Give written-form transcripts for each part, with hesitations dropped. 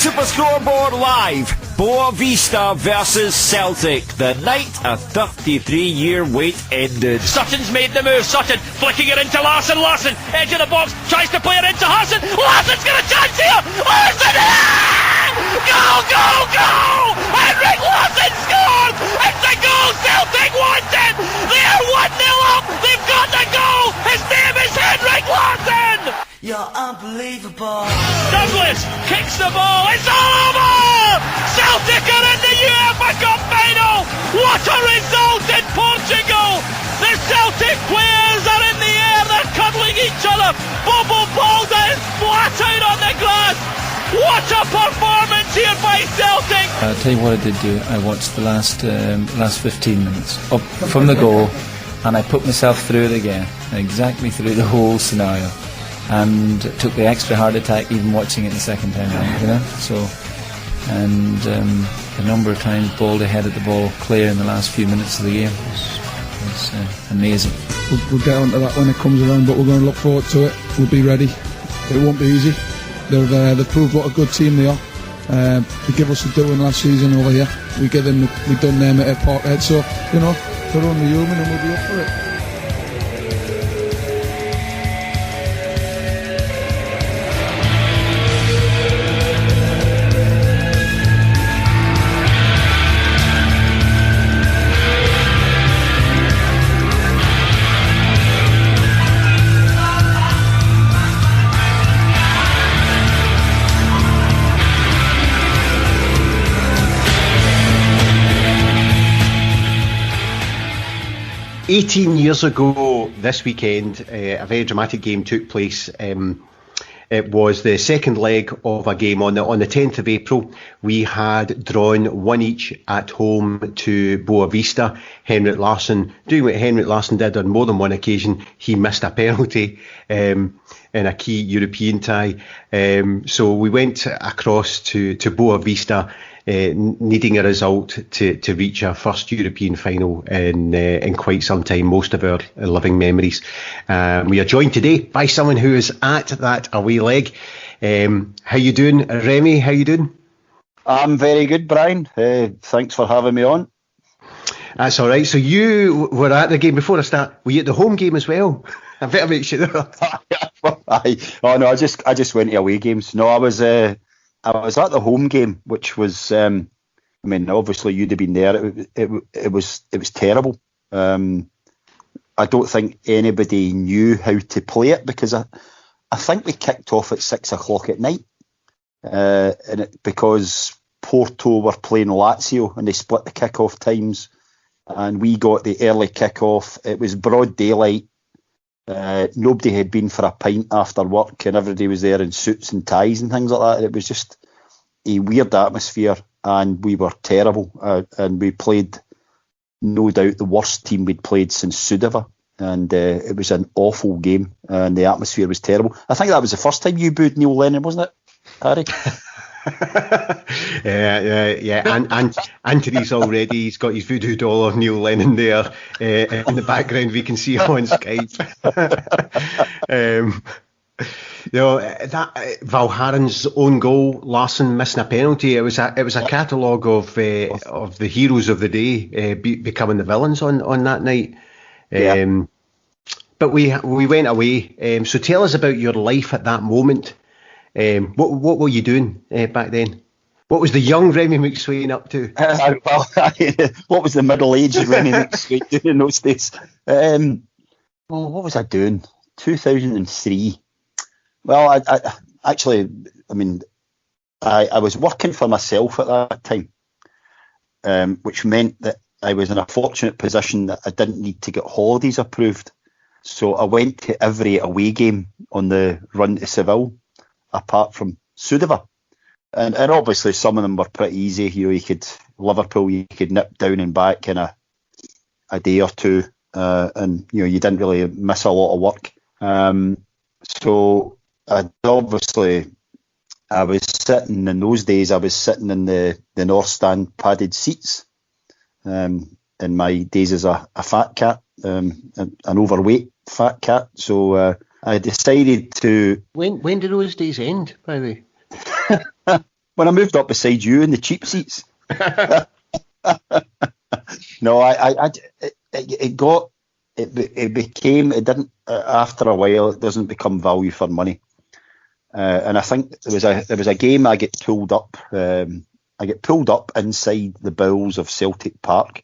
Super Scoreboard Live, Boavista versus Celtic. The night a 33-year wait ended. Sutton's made the move. Sutton flicking it into Larsson. Larsson, edge of the box, tries to play it into Hartson. Larsson's got a chance here. Larsson! Goal, goal, goal! Henrik Larsson scored! It's a goal Celtic wanted! They're 1-0 up! They've got the goal! His name is Henrik Larsson! You're unbelievable. Douglas kicks the ball. It's all over! Celtic are in the UEFA Cup final! What a result in Portugal! The Celtic players are in the air. They're cuddling each other. Bobo Balda is flat out on the glass. What a performance here by Celtic! I'll tell you what I did do. I watched the last 15 minutes up from the goal, and I put myself through it again, exactly through the whole scenario, and took the extra heart attack even watching it the second time round, you know. So, and the number of times Baldy headed the ball clear in the last few minutes of the game was amazing. We'll get onto that when it comes around, but we're going to look forward to it. We'll be ready. It won't be easy. They've proved what a good team they are. They give us the doing last season over here. We done them at Ep4, so you know they're only human and we'll be up for it. 18 years ago this weekend, a very dramatic game took place. It was the second leg of a game on the 10th of April. We had drawn one each at home to Boavista. Henrik Larsson, doing what Henrik Larsson did on more than one occasion, he missed a penalty in a key European tie. So we went across to Boavista, needing a result to reach our first European final in quite some time, most of our living memories. We are joined today by someone who is at that away leg. How you doing, Remy? How you doing? I'm very good, Brian. Thanks for having me on. That's all right. So you were at the game before I start. Were you at the home game as well? I better make sure. Oh no, I just went to away games. No, I was at the home game, which was, I mean, obviously you'd have been there. It was terrible. I don't think anybody knew how to play it because I think we kicked off at 6 o'clock at night, because Porto were playing Lazio and they split the kick-off times, and we got the early kick-off. It was broad daylight. Nobody had been for a pint after work, and everybody was there in suits and ties and things like that. It was just a weird atmosphere, and we were terrible. And we played, no doubt, the worst team we'd played since Sudiva, and it was an awful game, and the atmosphere was terrible. I think that was the first time you booed Neil Lennon, wasn't it, Harry? Yeah. And Antony's already, he's got his voodoo doll of Neil Lennon there in the background. We can see on Skype. That Valharen's own goal, Larsson missing a penalty. It was a catalogue of the heroes of the day becoming the villains on that night. Yeah. But we went away. So tell us about your life at that moment. What were you doing back then? What was the young Remy McSwain up to? What was the middle-aged Remy McSwain doing in those days? Well, what was I doing? 2003. Well, I was working for myself at that time, which meant that I was in a fortunate position that I didn't need to get holidays approved. So I went to every away game on the run to Seville, apart from Sudiva. And obviously some of them were pretty easy. Liverpool, you could nip down and back in a day or two, and you didn't really miss a lot of work. So I was sitting in those days. I was sitting in the North Stand padded seats. In my days as a fat cat, an overweight fat cat. So I decided to. When did those days end, by the way? when I moved up beside you in the cheap seats. No, it didn't, after a while, it doesn't become value for money. And I think there was a game I get pulled up. I get pulled up inside the bowels of Celtic Park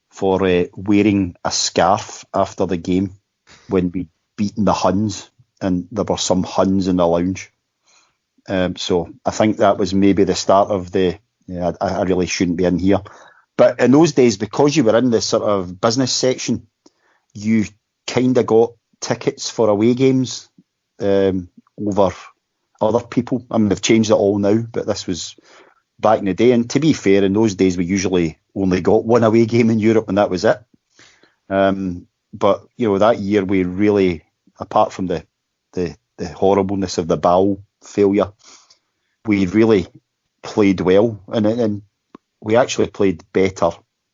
for wearing a scarf after the game when we beaten the Huns, and there were some Huns in the lounge. So I think that was maybe the start of I really shouldn't be in here. But in those days, because you were in the sort of business section, you kind of got tickets for away games over other people. I mean, they've changed it all now, but this was back in the day. And to be fair, in those days, we usually only got one away game in Europe, and that was it. But, that year we really, apart from the horribleness of the bowel failure, we really played well. And we actually played better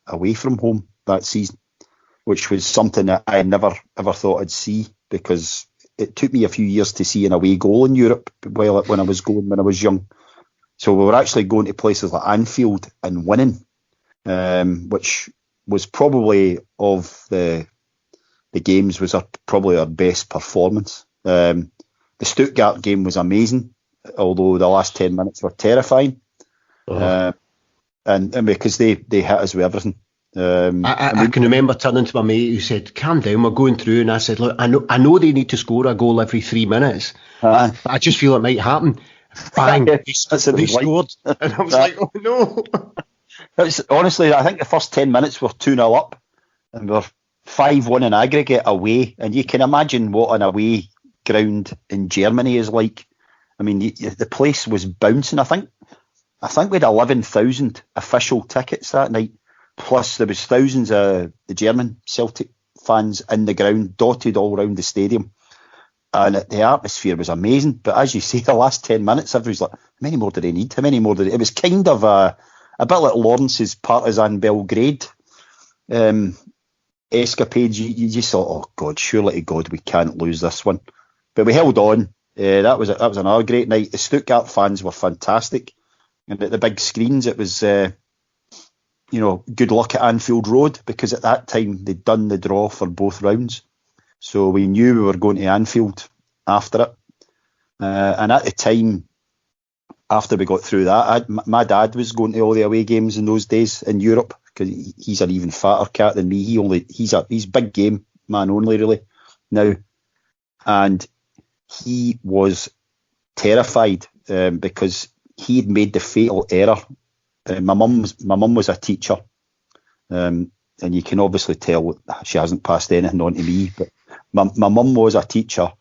away from home that season, which was something that I never ever thought I'd see, because it took me a few years to see an away goal in Europe when I was young. So we were actually going to places like Anfield and winning, which was probably of the games was probably our best performance. The Stuttgart game was amazing, although the last 10 minutes were terrifying. And because they hit us with everything. I can remember turning to my mate who said, "Calm down, we're going through," and I said, "Look, I know they need to score a goal every 3 minutes. But I just feel it might happen." Bang! They scored, and I was like, "Oh no!" Honestly, I think the first 10 minutes were 2-0 up, and we were 5-1 in aggregate away. And you can imagine what an away ground in Germany is like. I mean, the place was bouncing. I think we had 11,000 official tickets that night. Plus, there was thousands of the German Celtic fans in the ground, dotted all around the stadium. And the atmosphere was amazing. But as you say, the last 10 minutes, everybody's like, how many more do they need? How many more do they... It was kind of a bit like Lawrence's Partizan Belgrade escapades. You just thought, oh, God, surely to God, we can't lose this one. But we held on. That was another great night. The Stuttgart fans were fantastic. And at the big screens, it was... good luck at Anfield Road, because at that time they'd done the draw for both rounds. So we knew we were going to Anfield after it. And at the time, after we got through that, my dad was going to all the away games in those days in Europe, because he's an even fatter cat than me. He's big game man only really now. And he was terrified because he'd made the fatal error. My mum was a teacher, and you can obviously tell she hasn't passed anything on to me, but my mum was a teacher,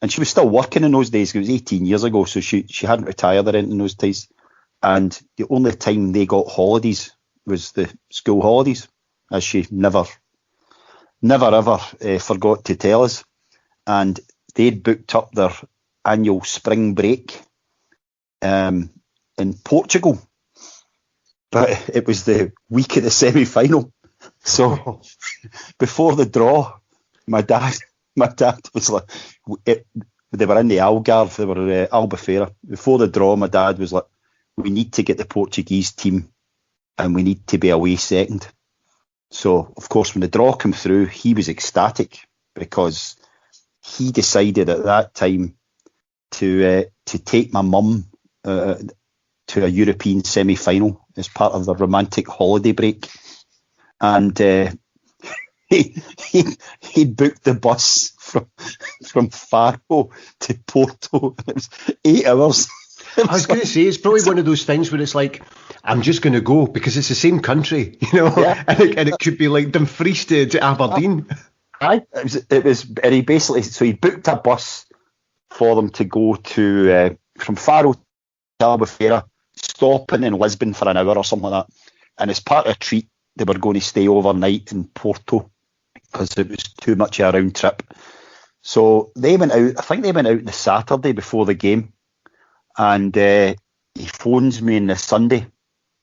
and she was still working in those days. It was 18 years ago, so she hadn't retired or anything in those days, and the only time they got holidays was the school holidays, as she never ever forgot to tell us. And they'd booked up their annual spring break in Portugal. But it was the week of the semi-final. So before the draw, my dad was like, they were in the Algarve, they were Albufeira. Before the draw, my dad was like, we need to get the Portuguese team and we need to be away second. So, of course, when the draw came through, he was ecstatic, because he decided at that time to take my mum to a European semi-final as part of the romantic holiday break. And he booked the bus from Faro to Porto. It was 8 hours. I was going to say, it's probably one of those things where it's like, I'm just going to go because it's the same country, Yeah. and it could be like Dumfries to Aberdeen. It was, and he basically, so he booked a bus for them to go to from Faro to Albufeira, stopping in Lisbon for an hour or something like that. And as part of a treat, they were going to stay overnight in Porto because it was too much of a round trip. So they went out, I think they went out the Saturday before the game. And he phones me on the Sunday.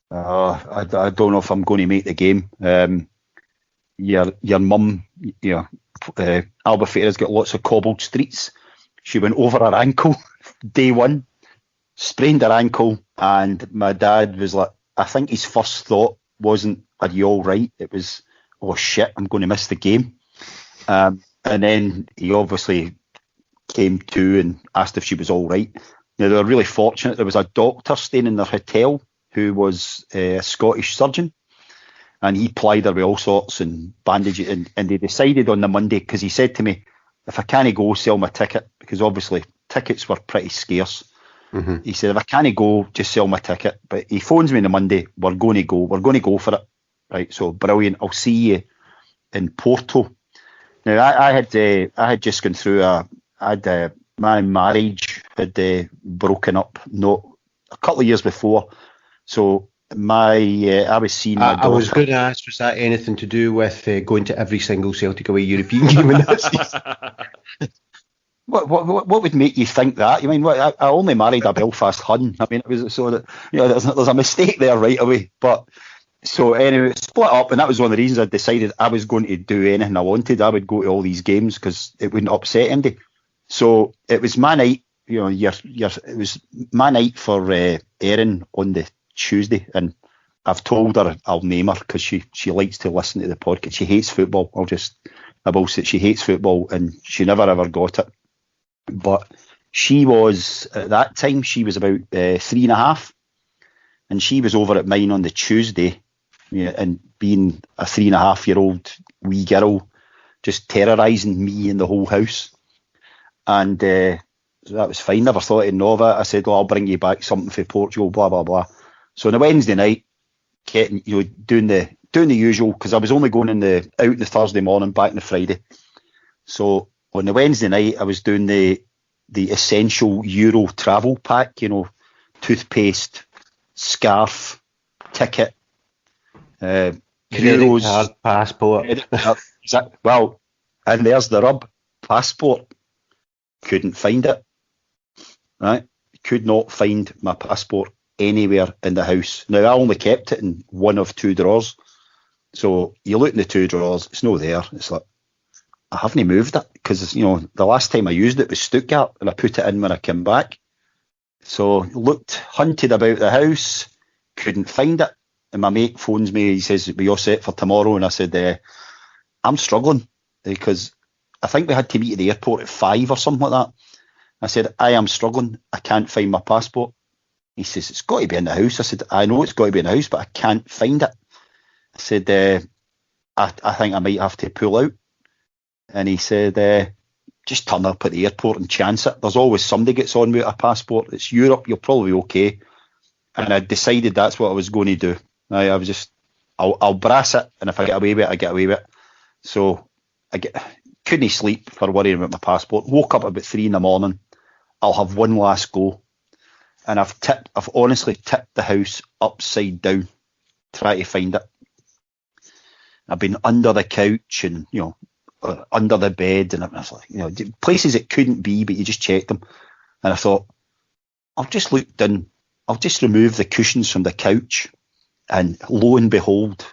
I don't know if I'm going to make the game. Your mum, Albufeira's got lots of cobbled streets. She went over her ankle day one. sprained her ankle, and my dad was like, I think his first thought wasn't, "Are you all right?" It was, "Oh shit, I'm going to miss the game." And then he obviously came to and asked if she was all right. Now, they were really fortunate. There was a doctor staying in their hotel who was a Scottish surgeon, and he plied her with all sorts and bandages. And they decided on the Monday, because he said to me, "If I can't go, sell my ticket," because obviously tickets were pretty scarce. Mm-hmm. He said, "If I can't go, just sell my ticket." But he phones me on the Monday, "We're going to go. We're going to go for it." Right, so brilliant. I'll see you in Porto. Now, I had just gone through my marriage had broken up not a couple of years before. So I was seeing my daughter. I was going to ask, was that anything to do with going to every single Celtic away European game in that season? What would make you think that? I mean, I only married a Belfast Hun. I mean, it was so that there's a mistake there right away. But so anyway, split up, and that was one of the reasons I decided I was going to do anything I wanted. I would go to all these games because it wouldn't upset anybody. So it was my night. It was my night for Erin on the Tuesday, and I've told her I'll name her because she likes to listen to the podcast. She hates football. I will say she hates football, and she never ever got it. But she was, at that time, she was about 3.5, and she was over at mine on the Tuesday, and being a 3.5-year-old wee girl, just terrorising me and the whole house. And so that was fine. Never thought anything of it. I said, "Well, I'll bring you back something for Portugal," blah blah blah. So on a Wednesday night, doing the usual, because I was only going out on the Thursday morning, back on the Friday. So on the Wednesday night, I was doing the essential Euro travel pack, toothpaste, scarf, ticket, euros, card, passport. Well, and there's the rub, passport. Couldn't find it. Right? Could not find my passport anywhere in the house. Now, I only kept it in one of two drawers. So you look in the two drawers, it's not there. It's like, I haven't moved it because, the last time I used it was Stuttgart, and I put it in when I came back. So hunted about the house, couldn't find it. And my mate phones me, he says, "Are you all set for tomorrow?" And I said, "I'm struggling because I think we had to meet at the airport at 5 or something like that." I said, "I am struggling. I can't find my passport." He says, "It's got to be in the house." I said, "I know it's got to be in the house, but I can't find it." I said, I think I might have to pull out. And he said, "Just turn up at the airport and chance it. There's always somebody gets on with a passport. It's Europe, you're probably okay." And I decided that's what I was going to do. I was just, I'll brass it, and if I get away with it, I get away with it. So couldn't sleep for worrying about my passport. Woke up about 3 a.m. I'll have one last go. And I've honestly tipped the house upside down, trying to find it. I've been under the couch and, under the bed, and I was like, places it couldn't be, but you just checked them. And I thought, I'll just look down, I'll just remove the cushions from the couch. And lo and behold,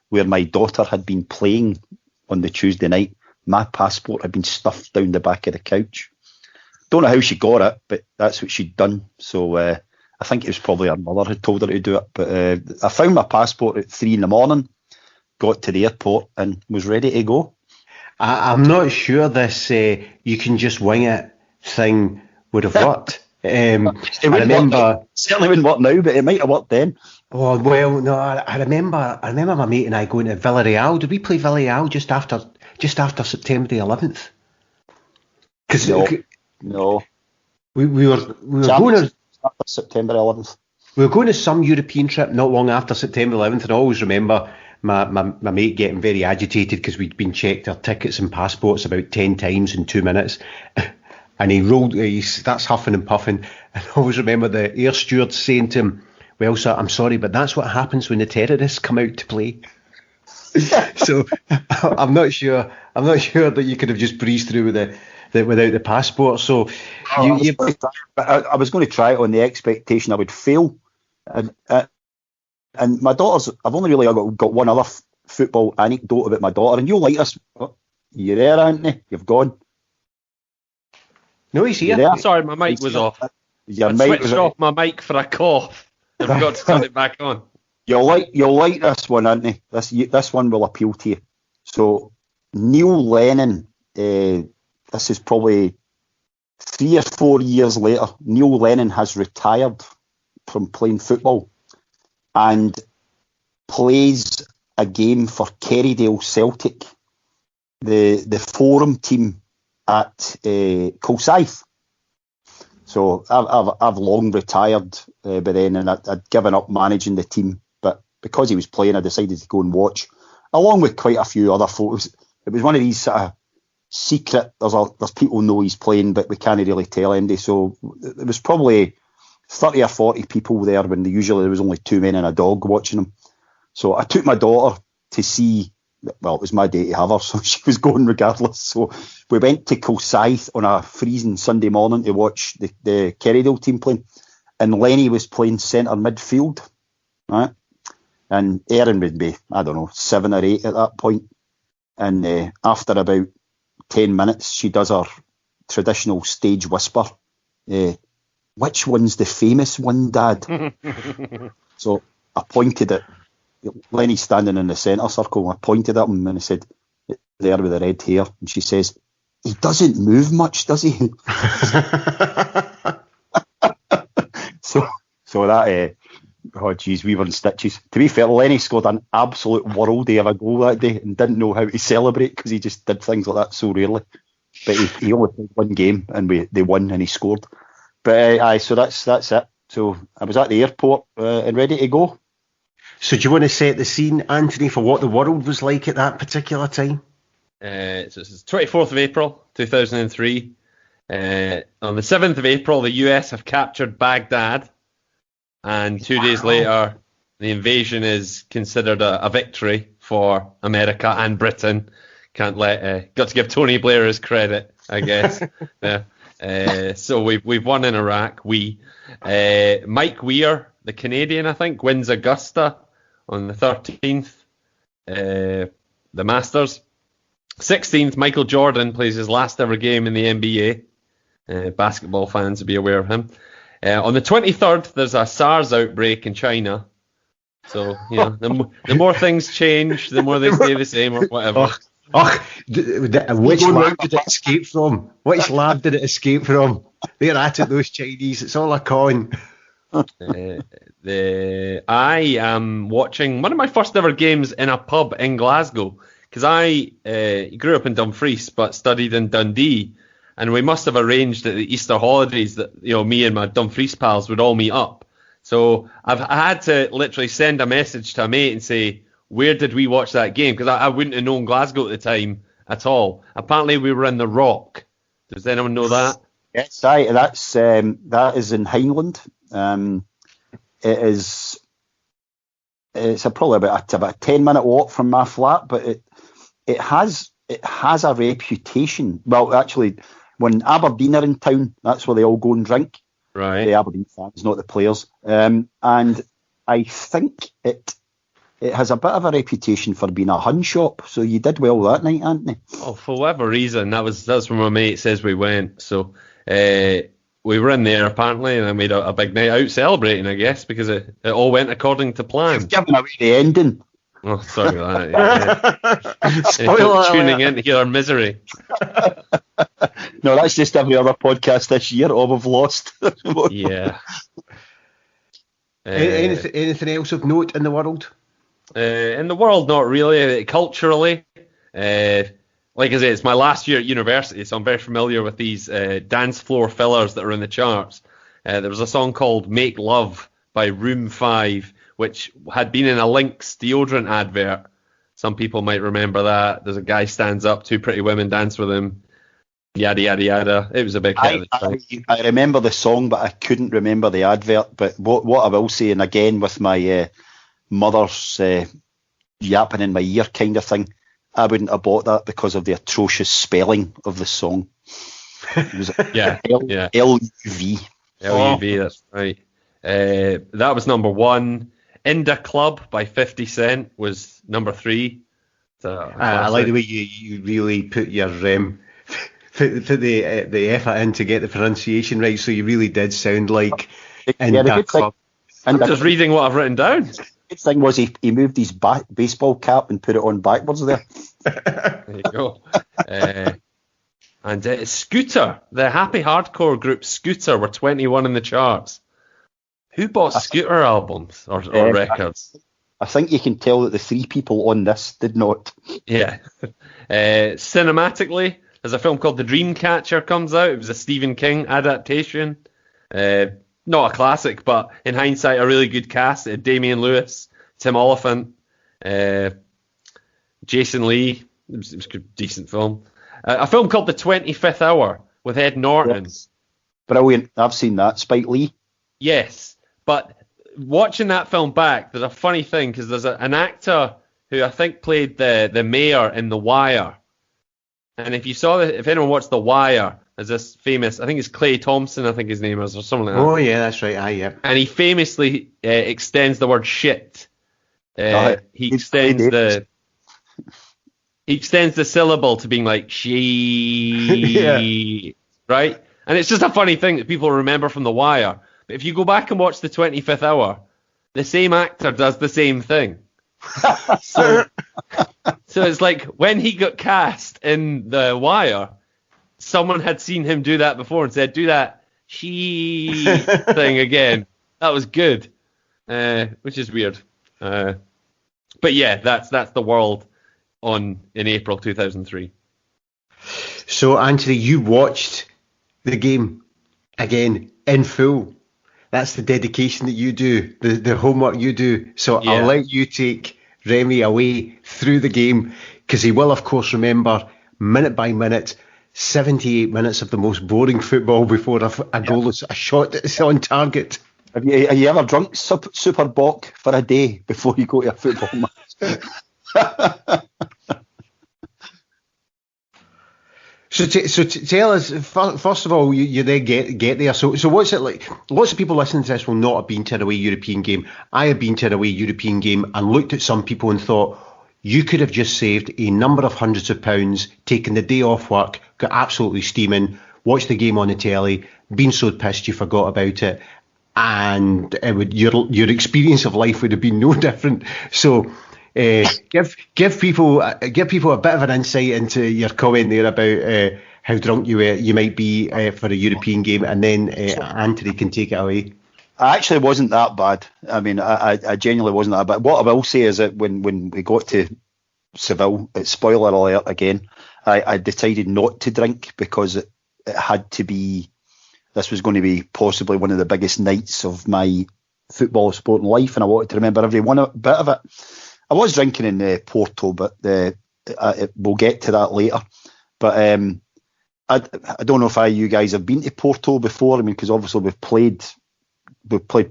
where my daughter had been playing on the Tuesday night, my passport had been stuffed down the back of the couch. Don't know how she got it, but that's what she'd done. So I think it was probably her mother had told her to do it. But I found my passport at 3 a.m, got to the airport and was ready to go. I'm not sure this you can just wing it thing would have worked. I remember certainly wouldn't work now, but it might have worked then. Oh well, no, I remember my mate and I going to Villarreal. Did we play Villarreal just after September the 11th? Because no, we were going to September 11th. We were going to some European trip not long after September 11th, and I always remember my mate getting very agitated because we'd been checked our tickets and passports about 10 times in 2 minutes. And he starts huffing and puffing. And I always remember the air steward saying to him, "Well, sir, I'm sorry, but that's what happens when the terrorists come out to play." So I'm not sure that you could have just breezed through without the passport. So I was going to try it on the expectation I would fail. And my daughter's, I've only really got one other football anecdote about my daughter, and you'll like this. Oh, you there, Antony? You've gone. No, he's here. Sorry, my mic was off. Your I mic switched off my mic for a cough. I forgot to turn it back on. You'll like this one, Antony. This one will appeal to you. So Neil Lennon, this is probably 3 or 4 years later. Neil Lennon has retired from playing football and plays a game for Kerrydale Celtic, the forum team at Kilsyth. So I've long retired by then, and I'd given up managing the team. But because he was playing, I decided to go and watch, along with quite a few other photos. It was one of these sort of secret. There's people know he's playing, but we can't really tell anybody. So there was probably 30 or 40 people there when usually there was only 2 men and a dog watching him. So I took my daughter to see. Well, it was my day to have her, so she was going regardless. So we went to Kilsyth on a freezing Sunday morning to watch the Kerrydale team playing. And Lenny was playing centre midfield, right? And Erin would be, 7 or 8 at that point. And after about 10 minutes, she does her traditional stage whisper. Which one's the famous one, Dad? So I pointed at Lenny standing in the centre circle. I pointed at him and I said, there with the red hair. And she says, he doesn't move much, does he? so that, we were in stitches. To be fair, Lenny scored an absolute worldie of a goal that day and didn't know how to celebrate because he just did things like that so rarely. But he only played one game and they won and he scored. But so that's it. So I was at the airport and ready to go. So do you want to set the scene, Antony, for what the world was like at that particular time? So it's 24th of April, 2003. On the 7th of April, the US have captured Baghdad. And 2 days later, the invasion is considered a victory for America and Britain. Got to give Tony Blair his credit, I guess. Yeah. So we've won in Iraq. Mike Weir, the Canadian, I think, wins Augusta on the 13th. The Masters. 16th, Michael Jordan plays his last ever game in the NBA. Basketball fans will be aware of him. On the 23rd, there's a SARS outbreak in China. So, the more things change, the more they stay the same or whatever. Which lab did it escape from? Which lab did it escape from? They're at it, those Chinese. It's all a con. I am watching one of my first ever games in a pub in Glasgow, because I grew up in Dumfries but studied in Dundee, and we must have arranged at the Easter holidays that me and my Dumfries pals would all meet up. So I had to literally send a message to a mate and say, where did we watch that game? Because I wouldn't have known Glasgow at the time at all. Apparently we were in the Rock. Does anyone know that? Yes, that is in Highland. It's probably about a 10-minute walk from my flat, but it has a reputation. Well, actually, when Aberdeen are in town, that's where they all go and drink. Right. The Aberdeen fans, not the players. And I think it has a bit of a reputation for being a hun shop. So you did well that night, Antony. Oh, for whatever reason, that's where my mate says we went. So we were in there apparently, and I made a big night out celebrating, I guess, because it all went according to plan. You've given away the ending. Oh, sorry about that. Yeah. Tuning in to hear our misery. No, that's just every other podcast this year. Oh, we've lost. Yeah. Anything else of note in the world? In the world, not really. Culturally, like I say, it's my last year at university, so I'm very familiar with these dance floor fillers that are in the charts. There was a song called Make Love by Room 5, which had been in a Lynx deodorant advert. Some people might remember that. There's a guy stands up, 2 pretty women dance with him, yada, yada, yada. It was a big hit. I remember the song, but I couldn't remember the advert. But what I will say, and again with my mother's yapping in my ear kind of thing, I wouldn't have bought that because of the atrocious spelling of the song. It was L-U-V. L-U-V, that's right. That was number 1. Inda Club by 50 Cent was number 3. I like the way you really put your put the effort in to get the pronunciation right, so you really did sound like in the that good thing, club. I'm just reading what I've written down. good thing was he moved his baseball cap and put it on backwards there. There you go. And Scooter, the happy hardcore group Scooter, were 21 in the charts. Who bought Scooter albums or records? I think you can tell that the three people on this did not. Yeah. Cinematically, there's a film called The Dreamcatcher comes out. It was a Stephen King adaptation. Not a classic, but in hindsight, a really good cast. It had Damian Lewis, Tim Oliphant, Jason Lee. It was a decent film. A film called The 25th Hour with Ed Norton. Yes. Brilliant. I've seen that. Spike Lee. Yes, but watching that film back, there's a funny thing because there's an actor who I think played the mayor in The Wire. And if anyone watched The Wire, there's this famous, I think it's Clay Thompson, I think his name is, or something like that. Oh yeah, that's right. Yeah. And he famously extends the word shit. He extends the syllable to being like she, right? And it's just a funny thing that people remember from The Wire. But if you go back and watch The 25th Hour, the same actor does the same thing. So it's like when he got cast in The Wire, someone had seen him do that before and said, do that she thing again. That was good, which is weird. But yeah, that's the world in April 2003. So Anthony, you watched the game again in full. That's the dedication that you do, the homework you do. So yeah. I'll let you take Remy away through the game, because he will, of course, remember minute by minute, 78 minutes of the most boring football before a goal is a shot that's on target. Have you ever drunk Super Bock for a day before you go to a football match? So tell us, first of all, you then get there. So what's it like? Lots of people listening to this will not have been to an away European game. I have been to an away European game and looked at some people and thought, you could have just saved a number of hundreds of pounds, taken the day off work, got absolutely steaming, watched the game on the telly, been so pissed you forgot about it, and your experience of life would have been no different. So give people a bit of an insight into your comment there about how drunk you might be for a European game, and then Anthony can take it away. I actually wasn't that bad. I mean, I genuinely wasn't that bad. What I will say is that when we got to Seville, spoiler alert again, I decided not to drink because it had to be. This was going to be possibly one of the biggest nights of my football sporting life, and I wanted to remember every bit of it. I was drinking in Porto, but we'll get to that later. But I don't know if you guys have been to Porto before. I mean, because obviously we've played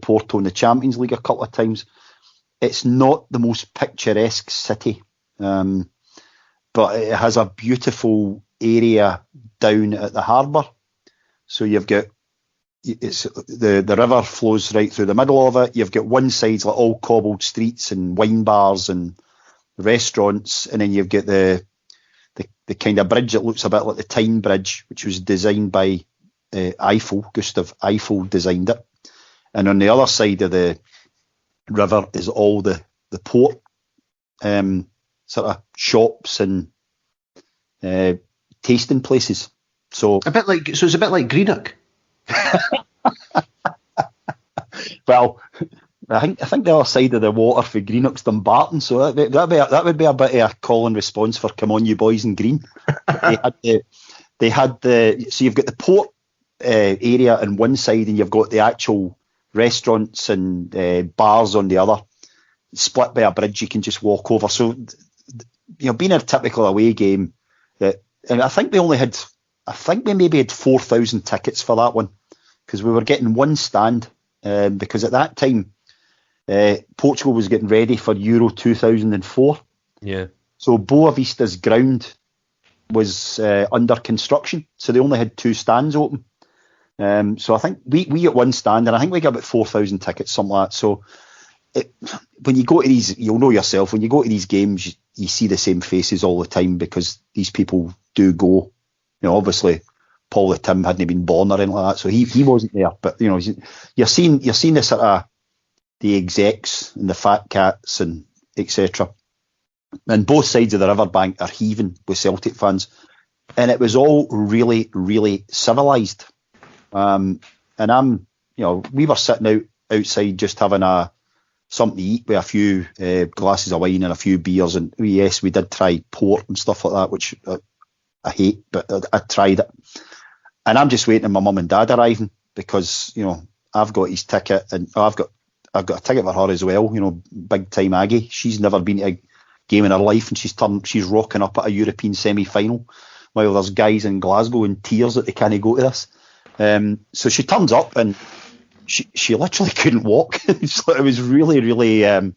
Porto in the Champions League a couple of times. It's not the most picturesque city, but it has a beautiful area down at the harbour. So you've got the river flows right through the middle of it. You've got one side's like all cobbled streets and wine bars and restaurants, and then you've got the kind of bridge that looks a bit like the Tyne Bridge, which was designed by Eiffel. Gustav Eiffel designed it. And on the other side of the river is all the port sort of shops and tasting places. So it's a bit like Greenock. Well, I think the other side of the water for Greenock's Dumbarton, so that would be a bit of a call and response for "Come on, you boys in green." They had so you've got the port area on one side, and you've got the actual restaurants and bars on the other, split by a bridge you can just walk over. So being a typical away game, and I think we maybe had 4,000 tickets for that one, because we were getting one stand, because at that time Portugal was getting ready for Euro 2004. Yeah. So Boavista's ground was under construction, so they only had two stands open. So I think we got one stand, and I think we got about 4,000 tickets, something like that. So when you go to these, you'll know yourself, when you go to these games, you see the same faces all the time, because these people do go obviously Paul the Tim hadn't been born or anything like that, so he wasn't there. But you're seeing the sort of the execs and the fat cats and etc. And both sides of the riverbank are heaving with Celtic fans, and it was all really, really civilised. And we were sitting outside just having something to eat with a few glasses of wine and a few beers, and yes, we did try port and stuff like that, which I hate, but I tried it. And I'm just waiting on my mum and dad arriving because I've got his ticket, and I've got a ticket for her as well. Big time Aggie. She's never been to a game in her life, and she's rocking up at a European semi-final while there's guys in Glasgow in tears that they can't go to this. So she turns up and she literally couldn't walk. It was really, really. It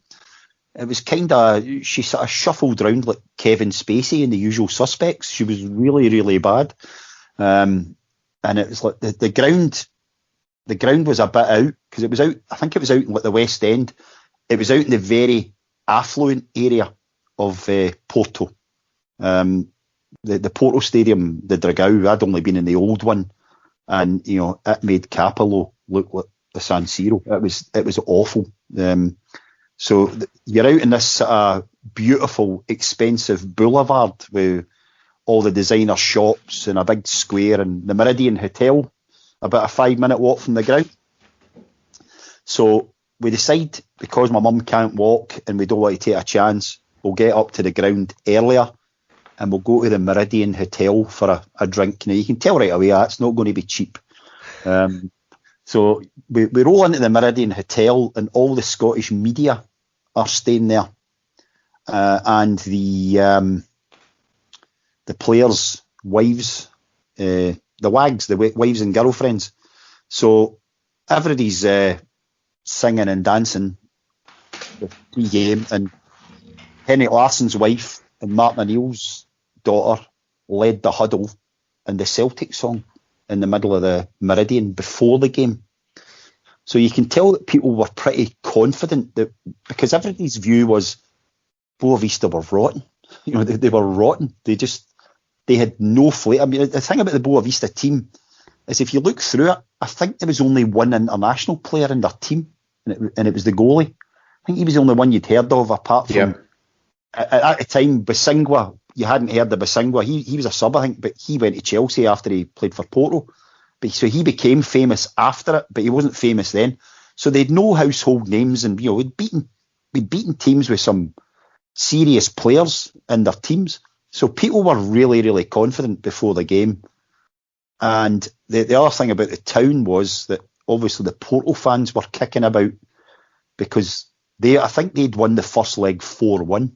was she sort of shuffled around like Kevin Spacey in The Usual Suspects. She was really, really bad. And it was like the ground was a bit out because it was out. I think it was out in like the West End. It was out in the very affluent area of Porto. The Porto Stadium, the Dragao. I'd only been in the old one, and it made Capello look like the San Siro. It was awful. So you're out in this beautiful, expensive boulevard with all the designer shops and a big square and the Meridian Hotel, about a 5-minute walk from the ground. So we decide, because my mum can't walk and we don't want to take a chance, we'll get up to the ground earlier and we'll go to the Meridian Hotel for a drink. Now, you can tell right away that's not going to be cheap. So we roll into the Meridian Hotel and all the Scottish media are staying there. And the players' wives, the wags, the wives and girlfriends. So everybody's singing and dancing pre-game, and Henrik Larsson's wife and Martin O'Neill's daughter led the huddle and the Celtic song in the middle of the Meridian before the game. So you can tell that people were pretty confident that, because everybody's view was Boavista were rotten. They were rotten. They had no flair. I mean, the thing about the Boavista team is if you look through it, I think there was only one international player in their team, and it was the goalie. I think he was the only one you'd heard of, apart from at the time Basingwa. You hadn't heard of Basingwa. He was a sub, I think, but he went to Chelsea after he played for Porto. So he became famous after it, but he wasn't famous then. So they had no household names, and we'd beaten teams with some serious players in their teams. So people were really, really confident before the game. And the other thing about the town was that obviously the Porto fans were kicking about because I think they'd won the first leg 4-1.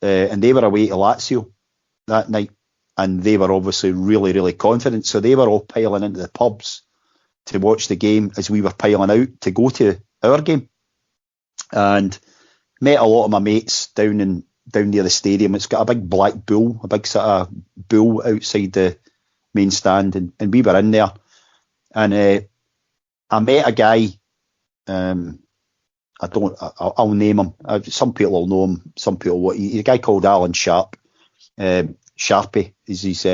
And they were away to Lazio that night. And they were obviously really, really confident. So they were all piling into the pubs to watch the game as we were piling out to go to our game. And met a lot of my mates down near the stadium. It's got a big black bull, a big sort of bull outside the main stand. And we were in there. And I met a guy, I'll name him. Some people will know him, some people won't. He's a guy called Alan Sharp. Sharpie is his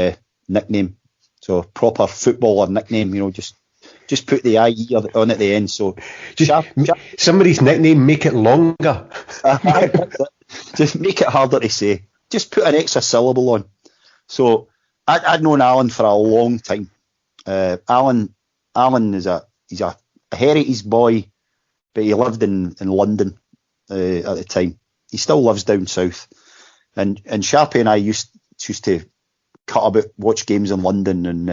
nickname. So proper footballer nickname, just put the IE on at the end. So Sharp. Somebody's nickname, make it longer. Just make it harder to say. Just put an extra syllable on. So I'd known Alan for a long time. Alan is he's a heritage boy, but he lived in London at the time. He still lives down south. And Sharpie and I used to cut about, watch games in London, and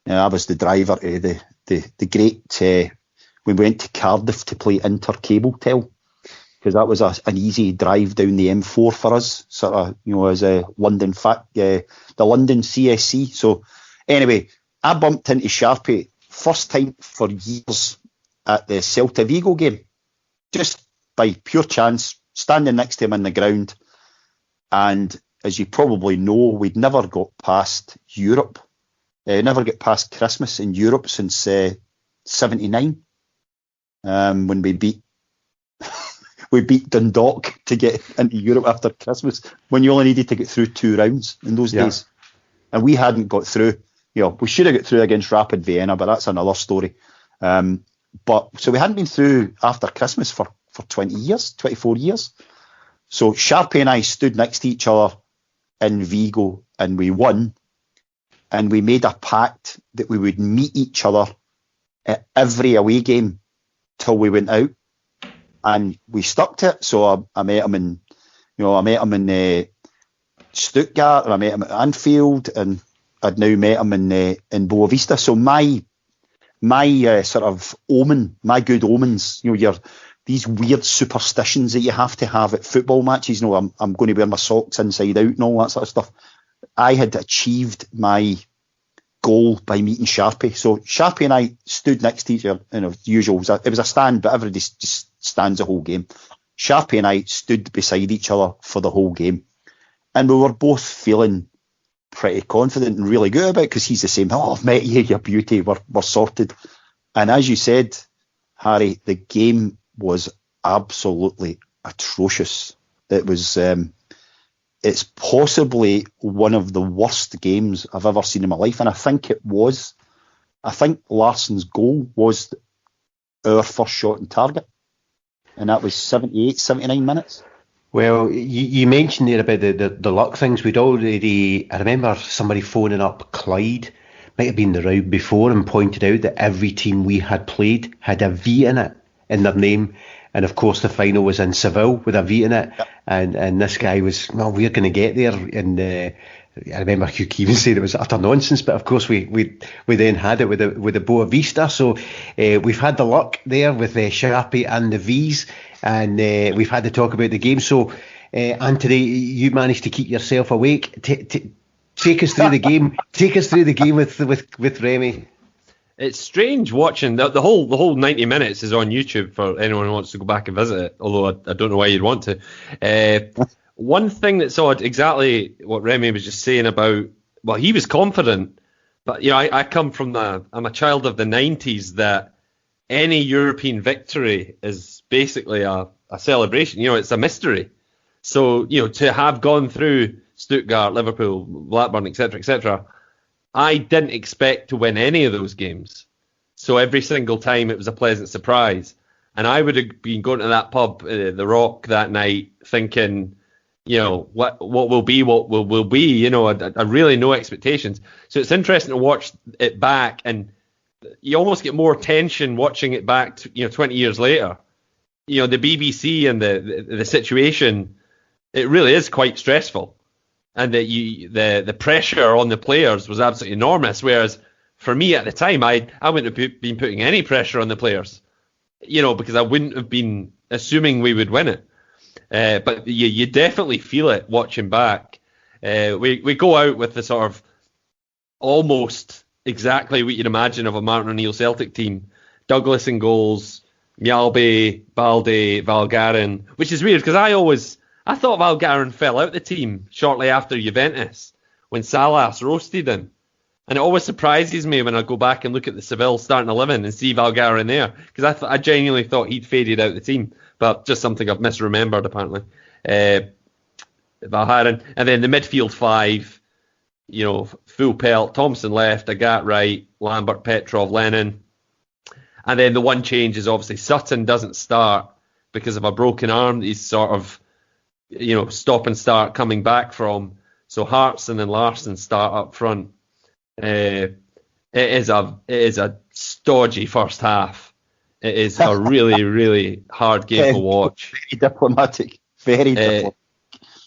I was the driver to the great. We went to Cardiff to play Inter Cable Tel, because that was an easy drive down the M4 for us, sort of, as a London the London CSC. So anyway, I bumped into Sharpie first time for years at the Celta Vigo game, just by pure chance, standing next to him in the ground. And as you probably know, we'd never got past Europe, never get past Christmas in Europe since 79, when we beat Dundalk to get into Europe after Christmas, when you only needed to get through 2 rounds in those days. and we hadn't got through. We should have got through against Rapid Vienna, but that's another story. But so we hadn't been through after Christmas for 20 years, 24 years. So Sharpie and I stood next to each other in Vigo and we won. And we made a pact that we would meet each other at every away game till we went out. And we stuck to it. So I met him in, Stuttgart, and I met him at Anfield, and I'd now met him in Boavista. So my sort of omen, my good omens, these weird superstitions that you have to have at football matches. I'm going to wear my socks inside out and all that sort of stuff. I had achieved my goal by meeting Sharpie. So Sharpie and I stood next to each other, usual. It was a stand, but everybody just stands the whole game. Sharpie and I stood beside each other for the whole game. And we were both feeling pretty confident and really good about it, because he's the same. Oh, I've met you, you beauty. We're sorted. And as you said, Harry, the game was absolutely atrocious. It was. It's possibly one of the worst games I've ever seen in my life, and I think it was. I think Larsson's goal was our first shot on target, and that was 78, 79 minutes. Well, you mentioned there about the luck things. I remember somebody phoning up Clyde, might have been the round before, and pointed out that every team we had played had a V in it, in their name. And of course, the final was in Seville with a V in it. Yep. And this guy was, well, we're going to get there. And I remember Hugh Keevan saying it was utter nonsense, but of course we then had it with the Boavista. So we've had the luck there with Sharpie and the V's, and we've had to talk about the game. So Antony, you managed to keep yourself awake. Take us through the game. Take us through the game with Remy. It's strange watching the whole 90 minutes is on YouTube for anyone who wants to go back and visit it, although I don't know why you'd want to. One thing that's odd, exactly what Remy was just saying about, well, he was confident, but I come from I'm a child of the 90s, that any European victory is basically a celebration. It's a mystery. So, to have gone through Stuttgart, Liverpool, Blackburn, etc., I didn't expect to win any of those games. So every single time it was a pleasant surprise. And I would have been going to that pub, the Rock, that night thinking, what will be, what will be, I really no expectations. So it's interesting to watch it back, and you almost get more tension watching it back, 20 years later. The BBC and the situation, it really is quite stressful. And that the pressure on the players was absolutely enormous. Whereas for me at the time, I wouldn't have been putting any pressure on the players, because I wouldn't have been assuming we would win it. But you definitely feel it watching back. We go out with the sort of almost exactly what you'd imagine of a Martin O'Neill Celtic team. Douglas in goals, Mjalby, Balde, Valgaeren, which is weird because I thought Valgaeren fell out the team shortly after Juventus when Salas roasted him. And it always surprises me when I go back and look at the Seville starting 11 and see Valgaeren there, because I genuinely thought he'd faded out the team, but just something I've misremembered apparently. Valgaeren, and then the midfield five, full pelt, Thompson left, Agat right, Lambert, Petrov, Lennon. And then the one change is obviously Sutton doesn't start because of a broken arm. He's sort of stop and start coming back from. So Hartson and Larsson start up front. It is a stodgy first half. It is a really, really hard game to watch. Very diplomatic. Very diplomatic.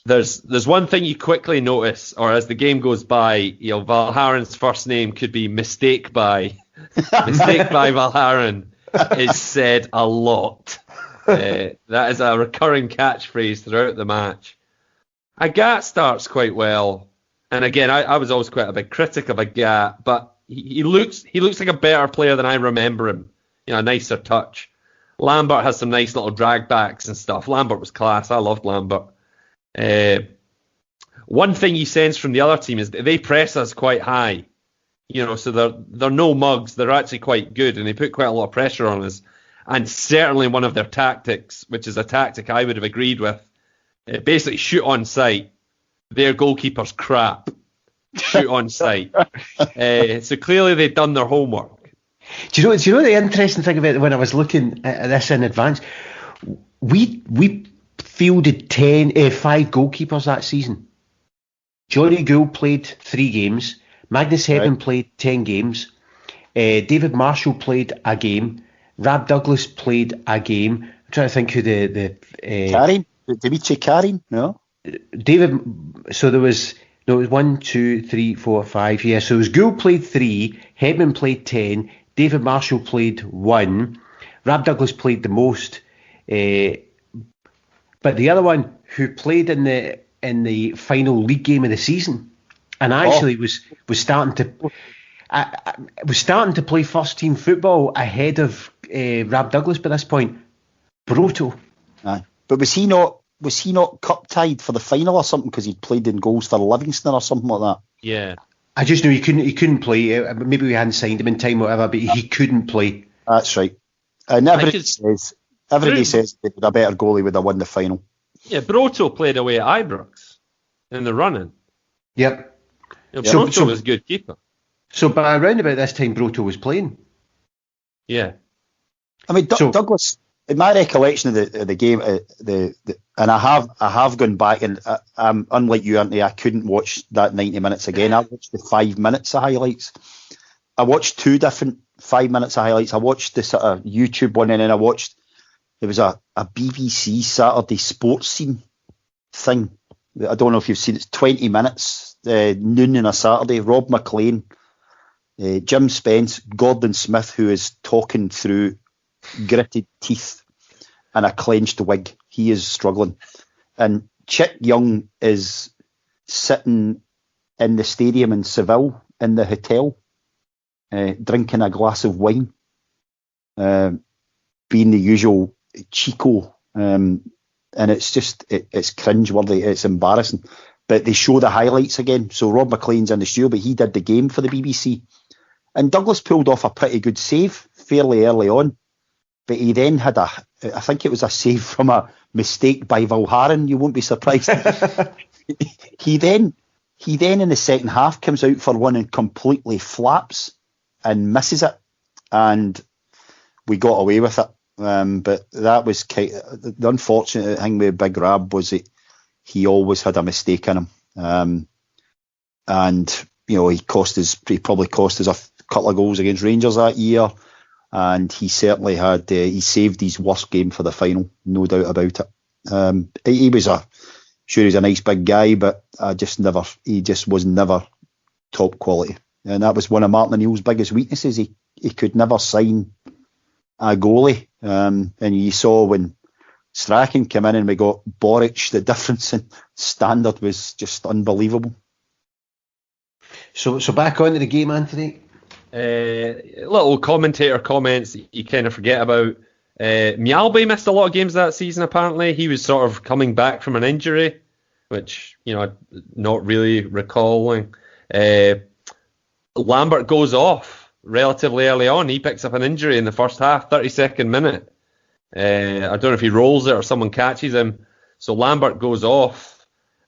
There's one thing you quickly notice, or as the game goes by, Valgaeren's first name could be mistake by Valgaeren is said a lot. That is a recurring catchphrase throughout the match. Agat starts quite well, and again, I was always quite a big critic of Agat, but he looks like a better player than I remember him. A nicer touch. Lambert has some nice little drag backs and stuff. Lambert was class. I loved Lambert. One thing you sense from the other team is that they press us quite high. So they're no mugs. They're actually quite good, and they put quite a lot of pressure on us. And certainly one of their tactics, which is a tactic I would have agreed with, basically shoot on sight. Their goalkeeper's crap. shoot on sight. So clearly they'd done their homework. Do you know the interesting thing about it, when I was looking at this in advance? We fielded 5 goalkeepers that season. Johnny Gould played 3 games. Magnus Hedman played 10 games. David Marshall played a game. Rab Douglas played a game. I'm trying to think who Karin? Dimitri Karin? No. David. So it was 1, 2, 3, 4, 5. Yeah. So it was Gould played 3. Hedman played 10. David Marshall played 1. Rab Douglas played the most. But the other one who played in the final league game of the season, and actually was starting to play first team football ahead of Rab Douglas by this point, Broto. Aye. But was he not cup tied for the final or something because he'd played in goals for Livingston or something like that? Yeah. I just knew he couldn't play. Maybe we hadn't signed him in time, or whatever, but he couldn't play. That's right. And everybody says they were a better goalie would have won the final. Yeah, Broto played away at Ibrox in the running. Yep. Broto was a good keeper. So by around about this time, Broto was playing. Yeah. I mean, Douglas, in my recollection of the game, and I have gone back, and unlike you, Antony, I couldn't watch that 90 minutes again. I watched the 5 minutes of highlights. I watched 2 different 5 minutes of highlights. I watched the sort of YouTube one, and then I watched, there was a BBC Saturday sports scene thing. I don't know if you've seen it. It's 20 minutes, noon on a Saturday. Rob McLean, Jim Spence, Gordon Smith, who is talking through gritted teeth and a clenched wig. He is struggling. And Chick Young is sitting in the stadium in Seville in the hotel, drinking a glass of wine, being the usual Chico. And it's just, it's cringeworthy. It's embarrassing. But they show the highlights again. So Rob McLean's in the studio, but he did the game for the BBC. And Douglas pulled off a pretty good save fairly early on. But he then had I think it was a save from a mistake by Valharan. You won't be surprised. He then in the second half comes out for one and completely flaps and misses it. And we got away with it. But that was the unfortunate thing with Big Rab was that he always had a mistake in him. And, you know, he probably cost us a couple of goals against Rangers that year. And he certainly had, he saved his worst game for the final, no doubt about it. He was he was a nice big guy, but he just was never top quality. And that was one of Martin O'Neill's biggest weaknesses. He could never sign a goalie. And you saw when Strachan came in and we got Boric, the difference in standard was just unbelievable. So back onto the game, Anthony. Little commentator comments you kind of forget about. Mjällby missed a lot of games that season, apparently. He was sort of coming back from an injury, which, you know, I'm not really recalling. Lambert goes off relatively early on. He picks up an injury in the first half, 32nd minute. I don't know if he rolls it or someone catches him. So Lambert goes off,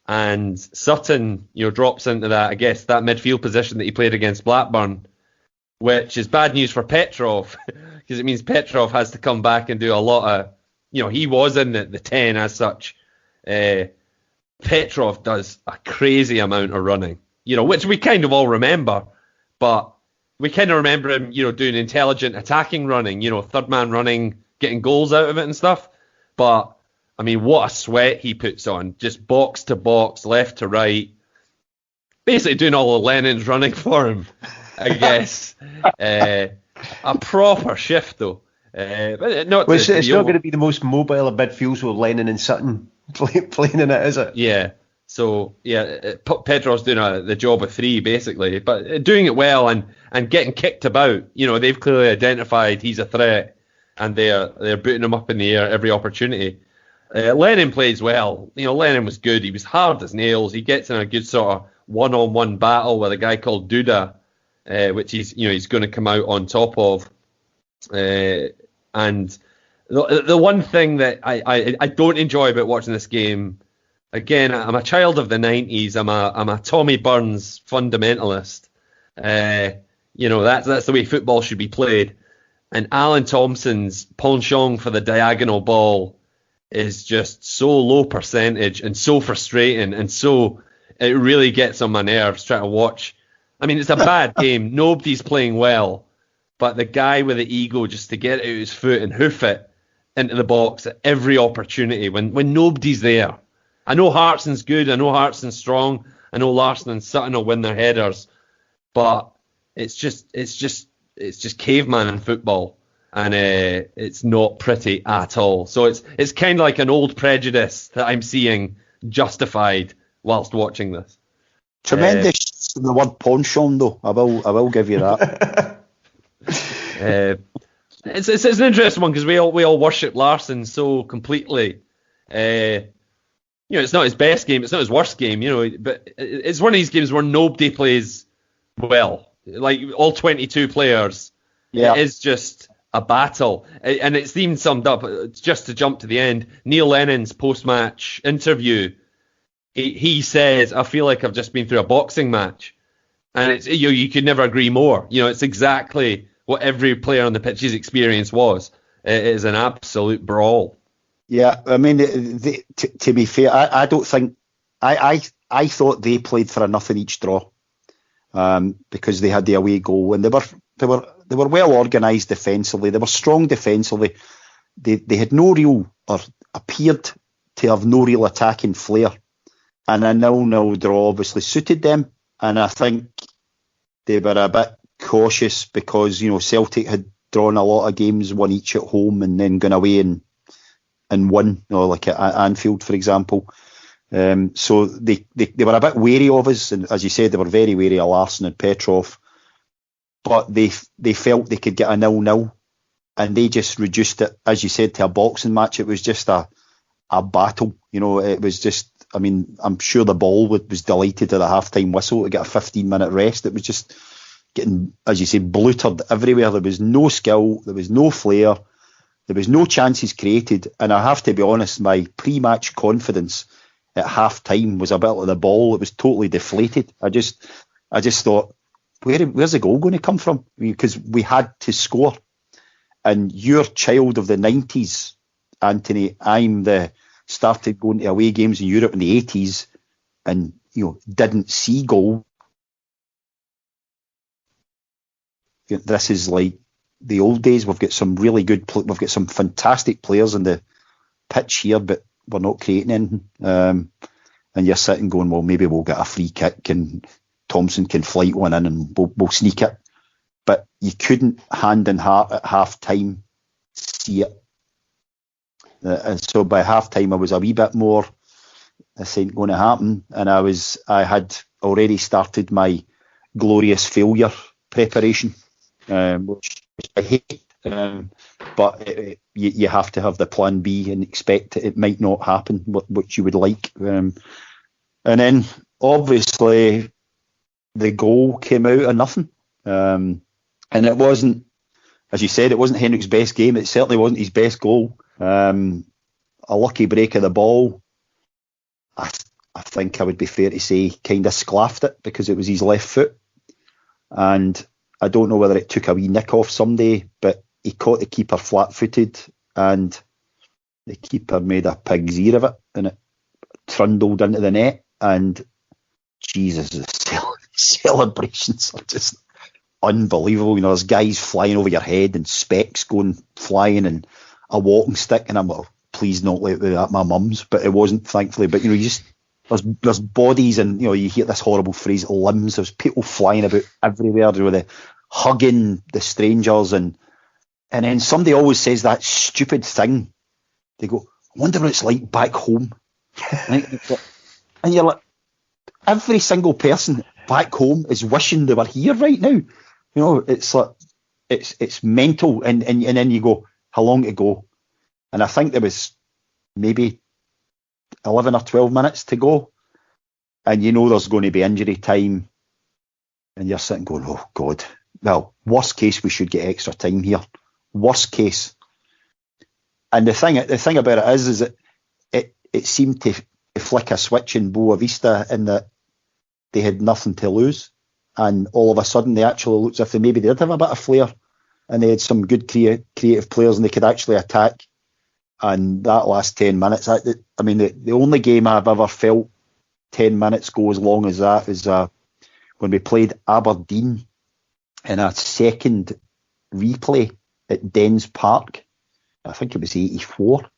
and Sutton, you know, drops into that, I guess, that midfield position that he played against Blackburn, which is bad news for Petrov, because it means Petrov has to come back and do a lot of, you know, he was in the 10 as such. Petrov does a crazy amount of running, you know, which we kind of all remember, but we kind of remember him, you know, doing intelligent attacking running, you know, third man running, getting goals out of it and stuff. But, I mean, what a sweat he puts on, just box to box, left to right, basically doing all of Lennon's running for him, I guess. A proper shift, though. But it's not going to be the most mobile of midfields with Lennon and Sutton playing in it, is it? Yeah. So, yeah, Petrov's doing the job of 3, basically, but doing it well and getting kicked about. You know, they've clearly identified he's a threat, and they're booting him up in the air every opportunity. Lennon plays well. You know, Lennon was good. He was hard as nails. He gets in a good sort of one-on-one battle with a guy called Duda, which he's going to come out on top of. And the one thing that I don't enjoy about watching this game again, I'm a child of the 90s. I'm a Tommy Burns fundamentalist. That's the way football should be played. And Alan Thompson's penchant for the diagonal ball is just so low percentage and so frustrating, and so it really gets on my nerves trying to watch. I mean, it's a bad game. Nobody's playing well, but the guy with the ego just to get it out his foot and hoof it into the box at every opportunity when nobody's there. I know Hartson's good. I know Hartson's strong. I know Larsson and Sutton will win their headers, but it's just caveman in football, and it's not pretty at all. So it's kind of like an old prejudice that I'm seeing justified whilst watching this. Tremendous in the word penchant, though. I will give you that. It's an interesting one because we all worship Larsson so completely. It's not his best game, it's not his worst game, but it's one of these games where nobody plays well. Like all 22 players, It is just a battle. And it's even summed up, just to jump to the end, Neil Lennon's post-match interview, he says, I feel like I've just been through a boxing match. And it's you could never agree more. It's exactly what every player on the pitch's experience was. It is an absolute brawl. Yeah, I mean, to be fair, I don't think I thought they played for a nothing each draw, because they had the away goal, and they were well organised defensively. They were strong defensively. They had no real, or appeared to have no real attacking flair, and a 0-0 draw obviously suited them. And I think they were a bit cautious because Celtic had drawn a lot of games, won each at home, and then gone away and won, like at Anfield, for example. So they were a bit wary of us, and as you said, they were very wary of Larsson and Petrov. But they felt they could get a 0-0, and they just reduced it, as you said, to a boxing match. It was just a battle. It was just, I mean, I'm sure the ball was delighted at the half-time whistle to get a 15-minute rest. It was just getting, as you say, blutered everywhere. There was no skill, there was no flair, there was no chances created. And I have to be honest, my pre-match confidence at half-time was a bit like the ball. It was totally deflated. I just thought, where's the goal going to come from? Because we had to score. And you're child of the 90s, Antony. I'm started going to away games in Europe in the 80s and didn't see goal. This is like the old days. We've got some really good, we've got some fantastic players on the pitch here, but we're not creating anything. And you're sitting going, well, maybe we'll get a free kick and Thompson can flight one in and we'll sneak it. But you couldn't hand in heart at half time see it. And so by half time I was a wee bit more, this ain't going to happen. And I had already started my glorious failure preparation, which I hate. But you have to have the plan B and expect it might not happen, which you would like. And then obviously the goal came out of nothing. And it wasn't, as you said, it wasn't Henrik's best game. It certainly wasn't his best goal. A lucky break of the ball. I think I would be fair to say kind of sclaffed it because it was his left foot. And I don't know whether it took a wee nick off someday, but he caught the keeper flat-footed and the keeper made a pig's ear of it and it trundled into the net. And Jesus, the celebrations are just unbelievable. There's guys flying over your head and specks going flying and a walking stick, and I'm like, please not let that at my mum's, but it wasn't, thankfully. But you just there's bodies, and you hear this horrible phrase, limbs. There's people flying about everywhere, they're hugging the strangers, and then somebody always says that stupid thing. They go, I wonder what it's like back home. And you're like, every single person back home is wishing they were here right now. It's like it's mental, and then you go, how long to go? And I think there was maybe 11 or 12 minutes to go. And there's going to be injury time. And you're sitting going, oh, God. Well, worst case, we should get extra time here. Worst case. And the thing about it is that it seemed to flick a switch in Boavista in that they had nothing to lose, and all of a sudden they actually looked as if they did have a bit of flair, and they had some good creative players, and they could actually attack. And that last 10 minutes, the only game I've ever felt 10 minutes go as long as that is when we played Aberdeen in a second replay at Dens Park. I think it was 84.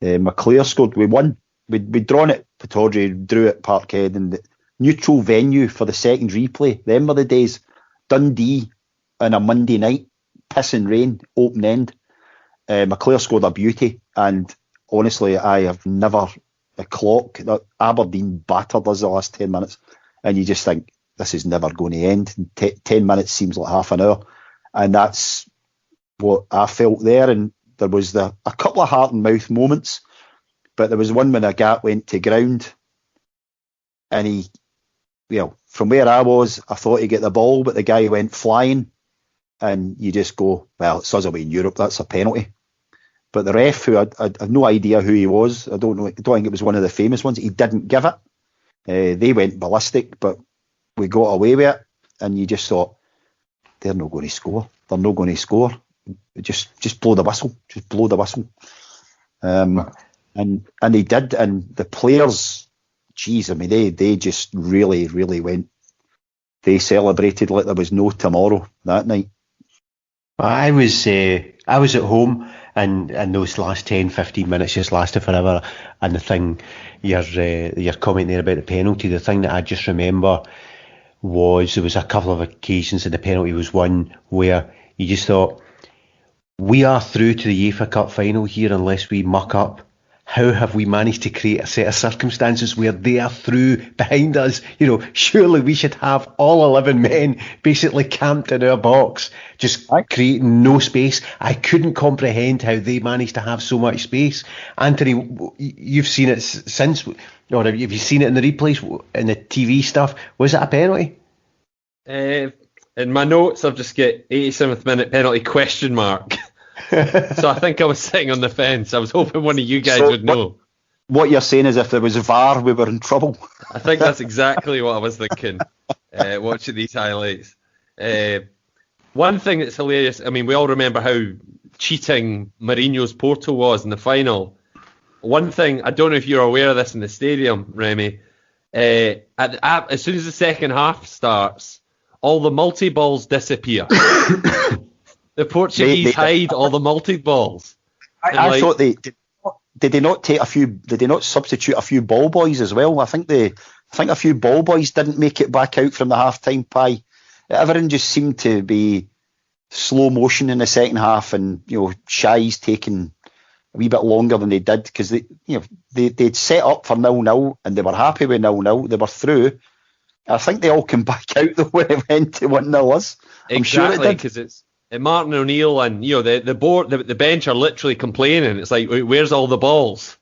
McClare scored. We won. We'd drawn at Pittodrie, drew at Parkhead, and the neutral venue for the second replay. Them were the days. Dundee on a Monday night, pissing rain, open end. McClare scored a beauty, and honestly, I have never a clock that Aberdeen battered us the last 10 minutes, and you just think this is never going to end. 10 minutes seems like half an hour, and that's what I felt there. And there was a couple of heart and mouth moments, but there was one when a gap went to ground, and from where I was, I thought he'd get the ball, but the guy went flying, and you just go, well, it's us away in Europe, that's a penalty. But the ref, who I had no idea who he was, I don't think it was one of the famous ones, he didn't give it. They went ballistic, but we got away with it, and you just thought, they're not going to score. They're not going to score. Just blow the whistle. Just blow the whistle. And they did, and the players, they just really, really went. They celebrated like there was no tomorrow that night. I was at home, and those last 10, 15 minutes just lasted forever. And the thing, your comment there about the penalty, the thing that I just remember was there was a couple of occasions, and the penalty was one where you just thought, we are through to the UEFA Cup final here unless we muck up. How have we managed to create a set of circumstances where they are through behind us? Surely we should have all 11 men basically camped in our box, just creating no space. I couldn't comprehend how they managed to have so much space. Anthony, you've seen it since, or have you seen it in the replays, in the TV stuff? Was it a penalty? In my notes, I've just got 87th minute penalty ? So I think I was sitting on the fence. I was hoping one of you guys would know. What you're saying is if there was a VAR, we were in trouble. I think that's exactly what I was thinking, watching these highlights. One thing that's hilarious, we all remember how cheating Mourinho's Porto was in the final. One thing, I don't know if you're aware of this in the stadium, Remy, as soon as the second half starts, all the multi-balls disappear. The Portuguese hide all the multi-balls. I thought did they not take a few? Did they not substitute a few ball boys as well? I think a few ball boys didn't make it back out from the half-time pie. Everything just seemed to be slow motion in the second half, and Shies taking a wee bit longer than they did because they'd set up for 0-0 and they were happy with 0-0. They were through. I think they all came back out though when it went to 1-0 us. I'm sure it did because it's. Martin O'Neill and the board, the bench are literally complaining. It's like, where's all the balls?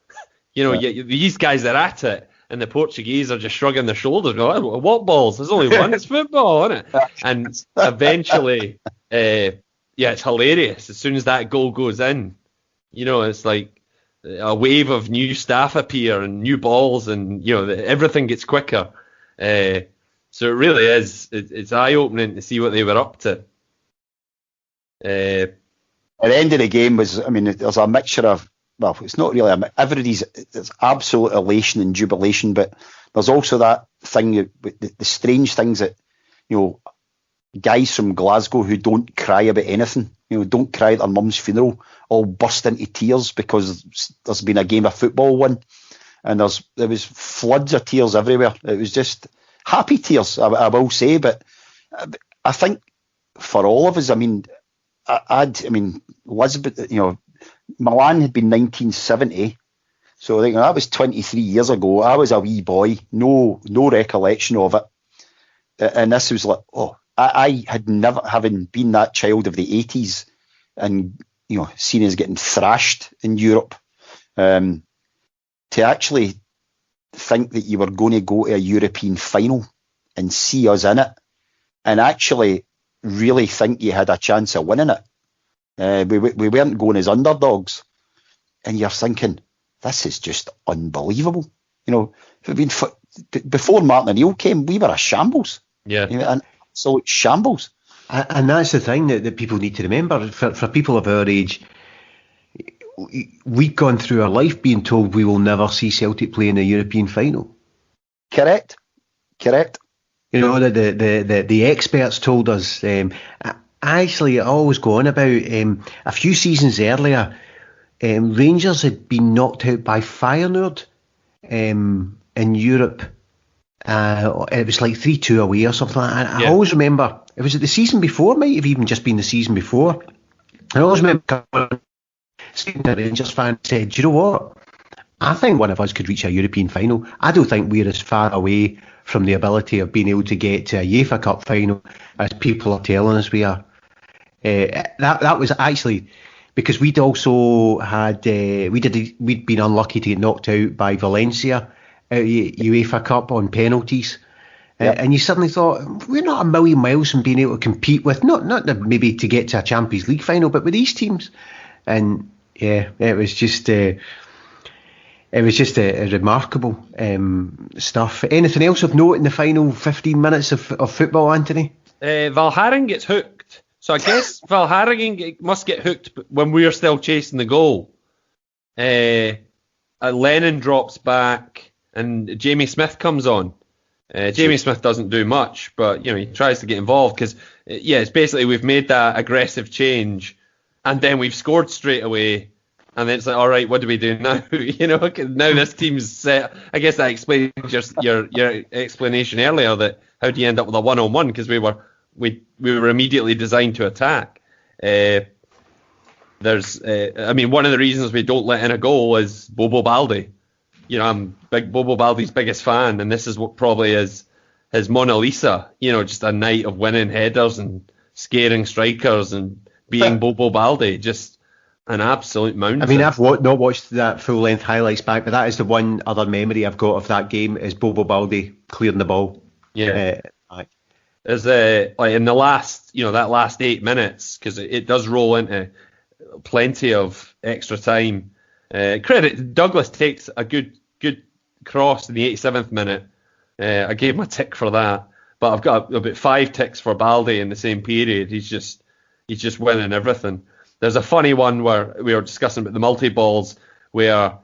These guys are at it, and the Portuguese are just shrugging their shoulders. Going, what balls? There's only one. It's football, isn't it? And eventually, it's hilarious. As soon as that goal goes in, it's like a wave of new staff appear and new balls, and everything gets quicker. So it really is. It's eye-opening to see what they were up to. At the end of the game there's a mixture of, it's not really it's absolute elation and jubilation, but there's also that thing, the strange things that, guys from Glasgow who don't cry about anything, don't cry at their mum's funeral, all burst into tears because there's been a game of football won, and there was floods of tears everywhere. It was just happy tears, I will say, but I think for all of us, Lisbon, Milan had been 1970, so that was 23 years ago. I was a wee boy, no recollection of it, and this was like, I had never, having been that child of the 80s, and seen us getting thrashed in Europe, to actually think that you were going to go to a European final and see us in it, and actually really think you had a chance of winning it. We weren't going as underdogs, and you're thinking, this is just unbelievable. if it'd been before Martin O'Neill came, we were a shambles. Yeah. An absolute shambles. And that's the thing that people need to remember. For people of our age, we've gone through our life being told we will never see Celtic play in a European final. Correct. The experts told us. Actually, I always go on about a few seasons earlier, Rangers had been knocked out by Feyenoord in Europe. It was like 3-2 away or something like that. I always remember, it was the season before, might have even just been the season before. I always remember seeing a Rangers fan said, "Do you know what? I think one of us could reach a European final. I don't think we're as far away from the ability of being able to get to a UEFA Cup final as people are telling us we are." That was actually because we'd also had we'd been unlucky to get knocked out by Valencia out of UEFA Cup on penalties. And you suddenly thought, we're not a million miles from being able to compete with, not maybe to get to a Champions League final, but with these teams. And it was just a remarkable stuff. Anything else of note in the final 15 minutes of football, Anthony? Valharing gets hooked. So I guess Valharing must get hooked when we're still chasing the goal. Lennon drops back and Jamie Smith comes on. Jamie Smith doesn't do much, but he tries to get involved because it's basically we've made that aggressive change and then we've scored straight away. And then it's like, all right, what do we do now? Now this team's set. I guess that explains your explanation earlier that how do you end up with a 1-on-1 because we were immediately designed to attack. One of the reasons we don't let in a goal is Bobo Baldi. I'm Bobo Baldi's biggest fan, and this is what probably is his Mona Lisa. Just a night of winning headers and scaring strikers and being Bobo Baldi. Just an absolute mountain. I mean, I've not watched that full-length highlights back, but that is the one other memory I've got of that game is Bobo Baldi clearing the ball. Yeah. There's in the last, that last 8 minutes, because it does roll into plenty of extra time. Credit Douglas takes a good cross in the 87th minute. I gave him a tick for that, but I've got about 5 ticks for Baldi in the same period. He's just winning everything. There's a funny one where we were discussing about the multi-balls where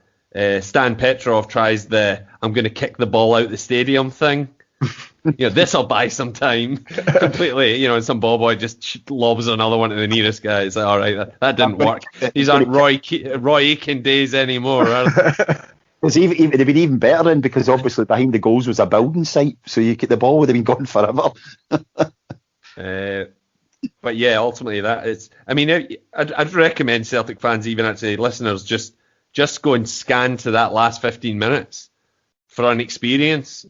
Stan Petrov tries the "I'm going to kick the ball out the stadium" thing. This'll buy some time. Completely, and some ball boy just lobs another one to the nearest guy. It's like, all right, that didn't work. These aren't Roy Aitken days anymore, are they? It'd been even better then because obviously behind the goals was a building site, so the ball would have been gone forever. But yeah, ultimately that is. I mean, I'd recommend Celtic fans, even actually listeners, just go and scan to that last 15 minutes for an experience.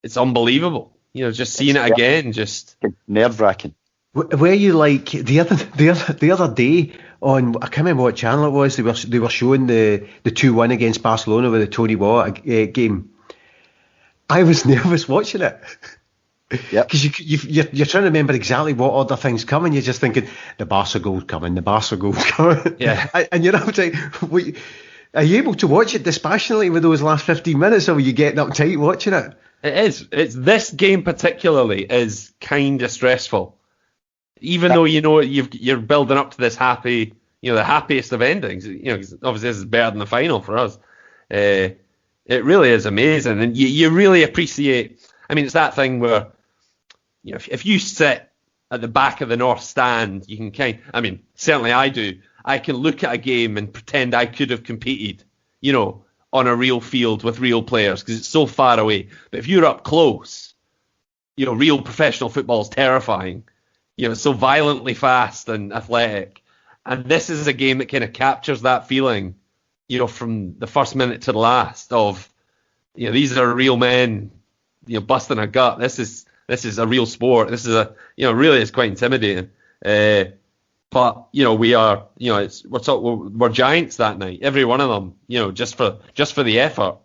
It's unbelievable. Just seeing it again, just nerve-wracking. Were you like the other day on? I can't remember what channel it was. They were showing the 2-1 against Barcelona with the Tony Watt game. I was nervous watching it. Yeah, because you're trying to remember exactly what order things come, and you're just thinking the Barca goal's coming, Yeah, and you're up to. Are you able to watch it dispassionately with those last 15 minutes, or were you getting uptight watching it? It is. It's this game particularly is kind of stressful, even though you're building up to this happy, the happiest of endings. 'Cause obviously this is better than the final for us. It really is amazing, and you really appreciate. I mean, it's that thing where. If you sit at the back of the North Stand, you can certainly I do. I can look at a game and pretend I could have competed, on a real field with real players because it's so far away. But if you're up close, real professional football is terrifying. It's so violently fast and athletic. And this is a game that kind of captures that feeling, from the first minute to the last of, these are real men, busting a gut. This is a real sport. This is really is quite intimidating. But we are, we're giants that night. Every one of them, just for the effort.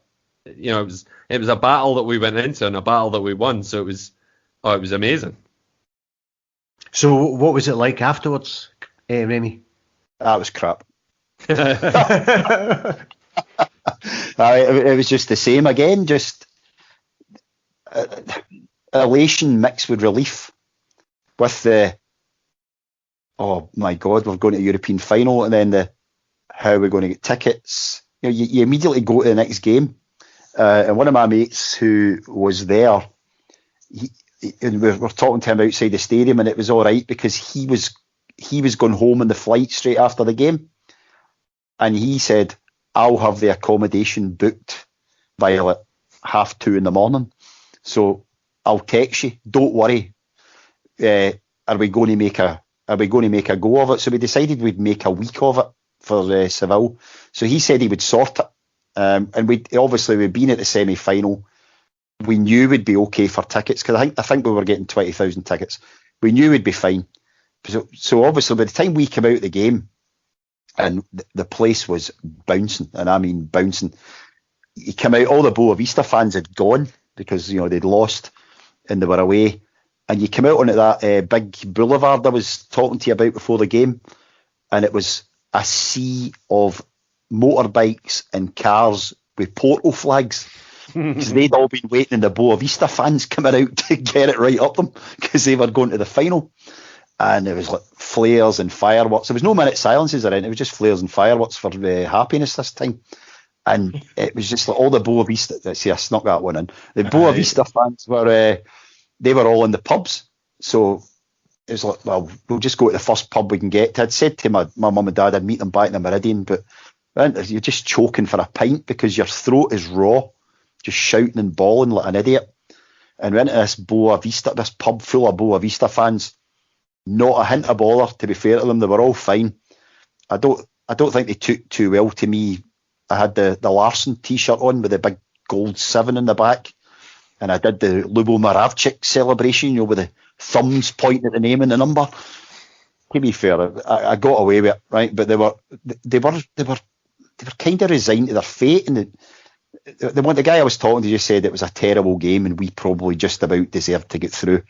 It was a battle that we went into and a battle that we won. So it was amazing. So what was it like afterwards, Remy? That was crap. It was just the same again, just elation mixed with relief with the, oh my God, we're going to the European final, and then how are we going to get tickets? You immediately go to the next game. And one of my mates who was there, and we were talking to him outside the stadium, and it was all right because he was going home on the flight straight after the game, and he said, I'll have the accommodation booked by like 2:30 in the morning, so I'll text you, don't worry. Are we going to make a go of it? So we decided we'd make a week of it for Seville. So he said he would sort it. And we'd been at the semi-final. We knew we'd be okay for tickets because I think we were getting 20,000 tickets. We knew we'd be fine. So obviously by the time we came out of the game, and the place was bouncing, and I mean bouncing. You came out, all the Boavista fans had gone because they'd lost and they were away. And you came out onto that big boulevard I was talking to you about before the game, and it was a sea of motorbikes and cars with Porto flags because they'd all been waiting, and the Boavista fans coming out to get it right up them because they were going to the final. And it was like flares and fireworks. There was no minute silences around. It was just flares and fireworks for happiness this time. And it was just like all the Boavista. See, I snuck that one in. The Boavista fans were they were all in the pubs. So it was like, well, we'll just go to the first pub we can get to. I'd said to my mum and dad I'd meet them back in the Meridian, but you're just choking for a pint because your throat is raw, just shouting and bawling like an idiot. And we went to this pub full of Boavista fans. Not a hint of bother, to be fair to them. They were all fine. I don't think they took too well to me. I had the Larsson t-shirt on with the big gold 7 in the back, and I did the Lubo Moravcik celebration, with the thumbs pointing at the name and the number. To be fair, I got away with it, right? But they were kind of resigned to their fate. And the guy I was talking to just said it was a terrible game, and we probably just about deserved to get through,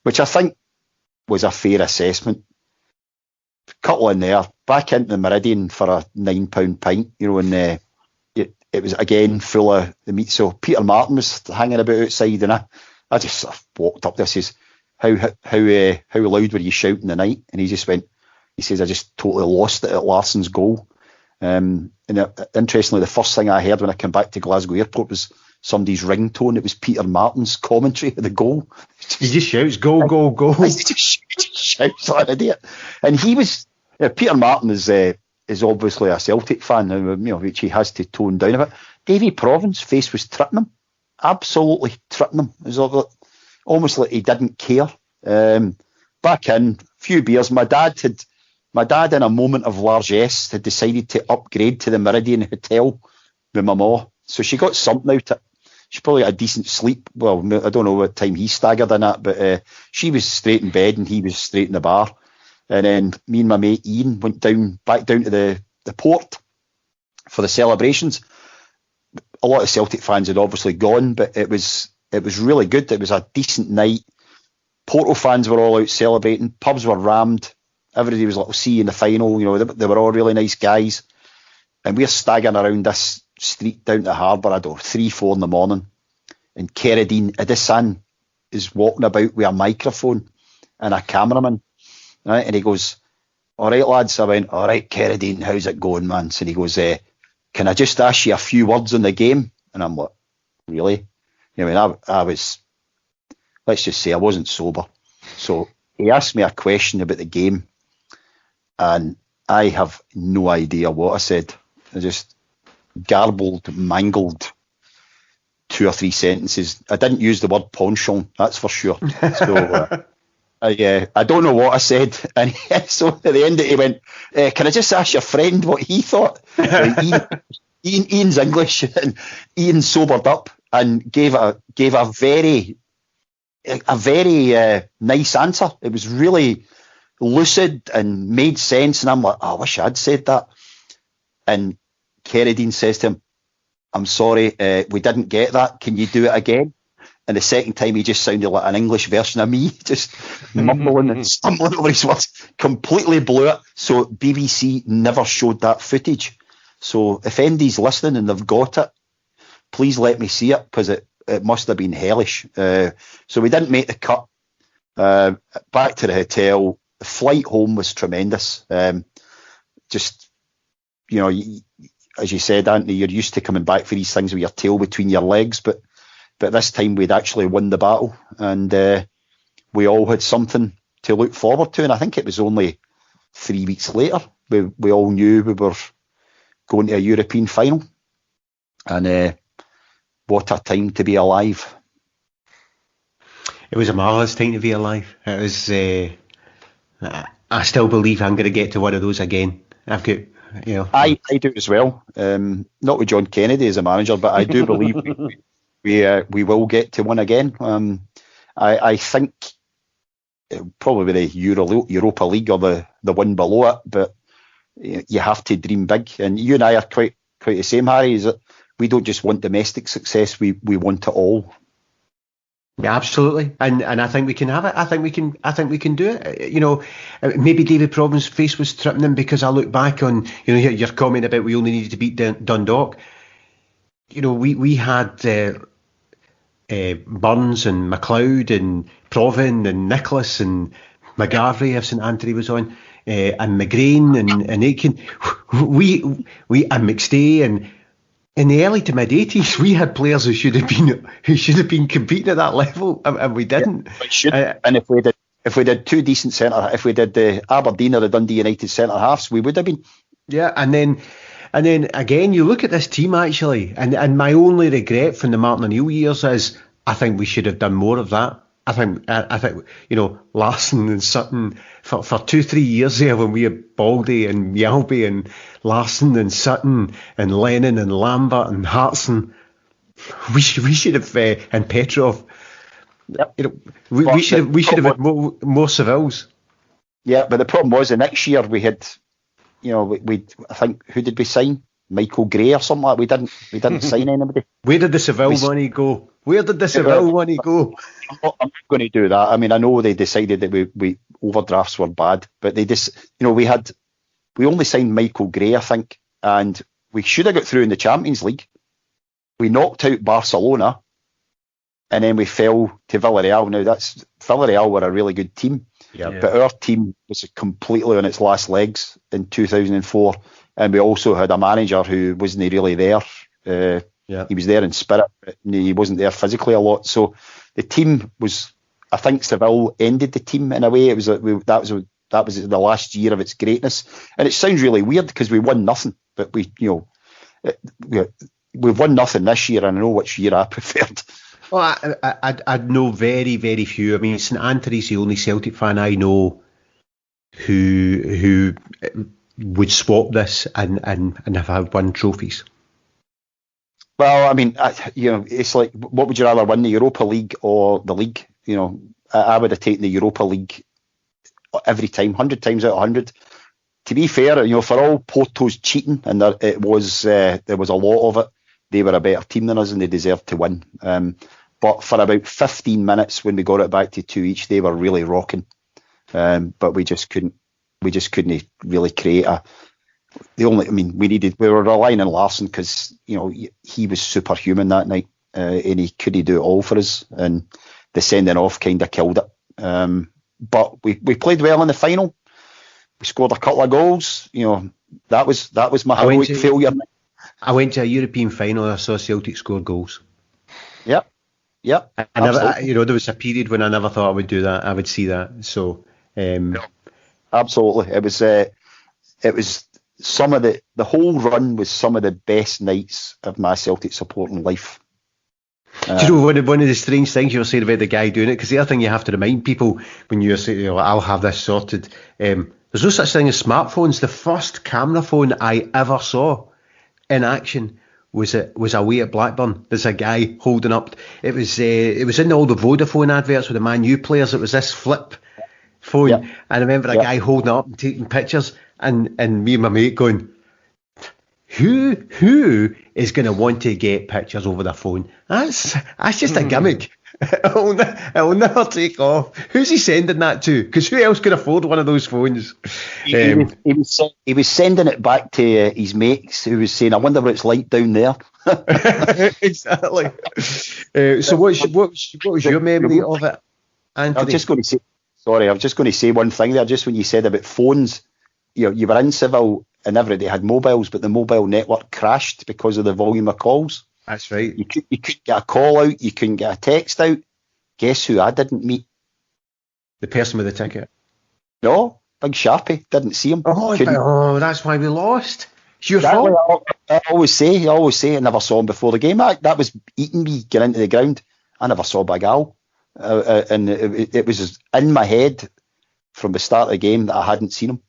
which I think was a fair assessment. Couple in there, back into the Meridian for a £9 pint, and it was again full of the meat. So Peter Martin was hanging about outside, and I just sort of walked up there. Says, how loud were you shouting the night? And he says, I just totally lost it at Larsson's goal. And interestingly, the first thing I heard when I came back to Glasgow Airport was somebody's ringtone. It was Peter Martin's commentary of the goal. He just shouts, "Go, go, go!" He just shouts like an idiot. And he was Peter Martin is obviously a Celtic fan, which he has to tone down a bit. Davy Provin's face was tripping him, absolutely tripping him. It was almost like he didn't care. Back in, few beers. My dad, in a moment of largesse, had decided to upgrade to the Meridian Hotel with my ma. So she got something out of it. She probably had a decent sleep. Well, I don't know what time he staggered in that, but she was straight in bed and he was straight in the bar. And then me and my mate Ian went back down to the port for the celebrations. A lot of Celtic fans had obviously gone, but it was really good. It was a decent night. Porto fans were all out celebrating. Pubs were rammed. Everybody was like, see you in the final. They were all really nice guys. And we're staggering around this street down to the harbour, 3-4 in the morning, and Keradine Edison is walking about with a microphone and a cameraman, right? And he goes, "All right, lads." I went, "All right, Keradine, how's it going, man?" So he goes, "Can I just ask you a few words on the game?" And I'm like, "Really?" I was, let's just say I wasn't sober. So he asked me a question about the game, and I have no idea what I said. I just garbled, mangled 2 or 3 sentences. I didn't use the word penchant, that's for sure. So I don't know what I said. And so at the end he went, "Can I just ask your friend what he thought?" Ian's English, and Ian sobered up and gave a very nice answer. It was really lucid and made sense. And I'm like, I wish I'd said that. And Keradine says to him, "I'm sorry, we didn't get that. Can you do it again?" And the second time he just sounded like an English version of me, just mumbling and stumbling over his words. Completely blew it. So BBC never showed that footage. So if Andy's listening and they've got it, please let me see it, because it must have been hellish. So we didn't make the cut. Back to the hotel. The flight home was tremendous. Just, as you said, Anthony, you're used to coming back for these things with your tail between your legs, but this time we'd actually won the battle, and we all had something to look forward to. And I think it was only 3 weeks later we all knew we were going to a European final. And what a time to be alive. It was a marvellous time to be alive. It was. I still believe I'm going to get to one of those again. I've got, I do as well. Not with John Kennedy as a manager, but I do believe we will get to one again. I think probably the Europa League or the one below it, but you have to dream big. And you and I are quite the same, Harry. Is that we don't just want domestic success; we want it all. Yeah, absolutely, and I think we can have it. I think we can do it. Maybe David Proven's face was tripping him, because I look back on your comment about we only needed to beat Dundalk. We had Burns and McLeod and Proven and Nicholas and McGarvey if St Antony was on, and McGrain and Aitken. We and McStay, and in the early to mid 80s, we had players who should have been competing at that level, and we didn't. Yeah, and if we did two decent if we did the Aberdeen or the Dundee United centre halves, we would have been. Yeah, and then again, you look at this team actually, and my only regret from the Martin O'Neill years is I think we should have done more of that. I think Larsson and Sutton for 2-3 years there, when we had Baldy and Yalby and Larsson and Sutton and Lennon and Lambert and Hartson, we should have and Petrov. Yep. We should have had more Sevilles. Yeah, but the problem was the next year we had, we I think, who did we sign? Michael Gray or something like that. We didn't sign anybody. Where did the Seville money go? I'm not going to do that. I mean, I know they decided that we overdrafts were bad, but they just, we only signed Michael Gray, I think, and we should have got through in the Champions League. We knocked out Barcelona, and then we fell to Villarreal. Now, Villarreal were a really good team, but our team was completely on its last legs in 2004, and we also had a manager who wasn't really there. He was there in spirit, but he wasn't there physically a lot. So the team was, I think Seville ended the team in a way. It was that was the last year of its greatness, and it sounds really weird because we won nothing, but we've won nothing this year, and I know which year I preferred. Well, I know very, very few. I mean, St Antony's the only Celtic fan I know who would swap this and have had won trophies. Well, I mean, it's like, what would you rather win, the Europa League or the league? I would have taken the Europa League every time, 100 times out of 100. To be fair, for all Porto's cheating, and there was a lot of it, they were a better team than us and they deserved to win. But for about 15 minutes, when we got it back to 2 each, they were really rocking. But we just couldn't really create we were relying on Larsson because he was superhuman that night, and he couldn't do it all for us, and the sending off kind of killed it. But we played well in the final. We scored a couple of goals. That was my heroic failure. I went to a European final and I saw Celtic score goals. Yep. There was a period when I never thought I would do that. I would see that. So absolutely, it was some of the whole run was some of the best nights of my Celtic supporting life. Do you know one of the strange things you were saying about the guy doing it? Because the other thing you have to remind people when you're saying, I'll have this sorted. There's no such thing as smartphones. The first camera phone I ever saw in action was away at Blackburn. There's a guy holding up. It was in all the Vodafone adverts with the Man U players. It was this flip phone, and I remember a guy holding it up and taking pictures, and me and my mate going, who is going to want to get pictures over their phone? That's just a gimmick. It'll never take off. Who's he sending that to? Because who else could afford one of those phones? He was sending it back to his mates, who was saying, "I wonder what it's like down there." Exactly. So what was your memory of it, Anthony? I was just going to say one thing there. Just when you said about phones, you were in Seville and everybody had mobiles, but the mobile network crashed because of the volume of calls. That's right. You couldn't get a call out. You couldn't get a text out. Guess who I didn't meet? The person with the ticket. No, Big Sharpie. Didn't see him. Oh, that's why we lost. It's your fault. I always say I never saw him before the game. That was eating me getting into the ground. I never saw Big Al. And it was in my head from the start of the game that I hadn't seen him.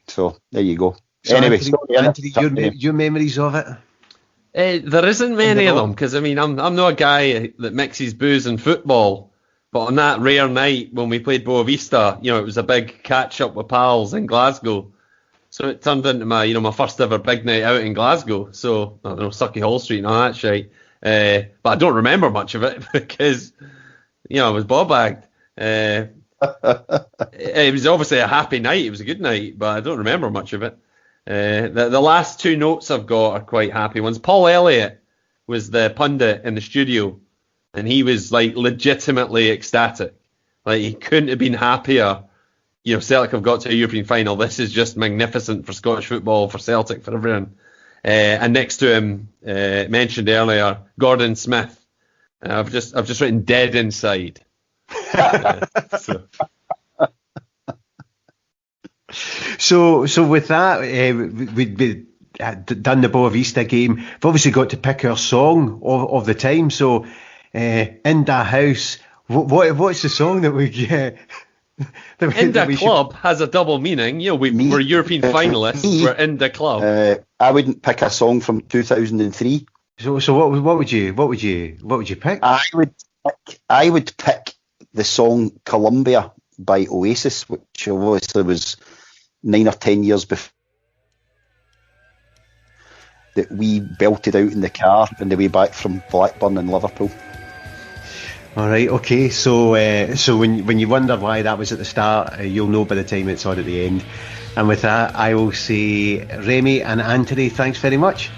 So there you go. So anyway, Anthony, your memories of it? There isn't many of them, because I mean I'm not a guy that mixes booze and football, but on that rare night when we played Boavista, it was a big catch up with pals in Glasgow, so it turned into my first ever big night out in Glasgow. So I don't know, Sucky Hall Street and all that shit, but I don't remember much of it because I was ball bagged. It was obviously a happy night. It was a good night, but I don't remember much of it. The last two notes I've got are quite happy ones. Paul Elliott was the pundit in the studio, and he was legitimately ecstatic. He couldn't have been happier. Celtic have got to a European final. This is just magnificent for Scottish football, for Celtic, for everyone. And next to him, mentioned earlier, Gordon Smith. I've just written dead inside. So with that, we'd done the Boavista game. We've obviously got to pick our song of the time. So, In Da House, what's the song that we get? In the club has a double meaning. We're European finalists. We're in the club. I wouldn't pick a song from 2003. So what would you pick? I would pick the song Columbia by Oasis, which obviously was 9 or 10 years before that we belted out in the car on the way back from Blackburn and Liverpool. All right, okay. So when you wonder why that was at the start, you'll know by the time it's on at the end. And with that, I will say, Remy and Antony, thanks very much.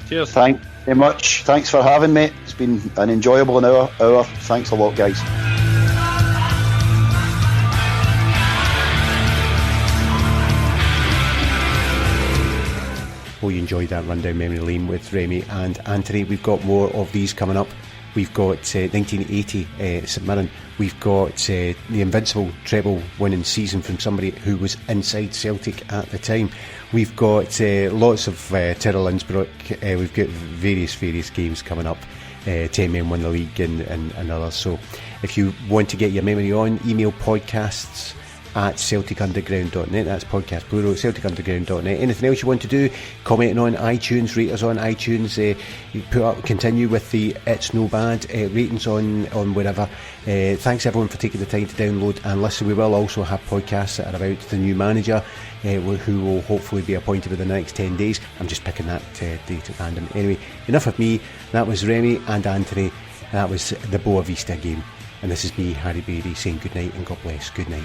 Cheers. Thanks very much. Thanks for having me. It's been an enjoyable hour. Thanks a lot, guys. Hope you enjoyed that rundown memory lane with Remy and Antony. We've got more of these coming up. We've got 1980 St Mirren. We've got the invincible treble winning season from somebody who was inside Celtic at the time. We've got lots of Tyrrell Innsbruck. We've got various games coming up. 10 men won the league and others. So if you want to get your memory on, email podcasts at celticunderground.net. That's podcast plural, celticunderground.net. Anything else you want to do, commenting on iTunes, rate us on iTunes, you continue with the It's No Bad ratings on wherever. Thanks everyone for taking the time to download and listen. We will also have podcasts that are about the new manager who will hopefully be appointed within the next 10 days. I'm just picking that date at random. Anyway, enough of me. That was Remy and Antony. That was the Boavista game. And this is me, Harry Bailey, saying good night and God bless. Good night.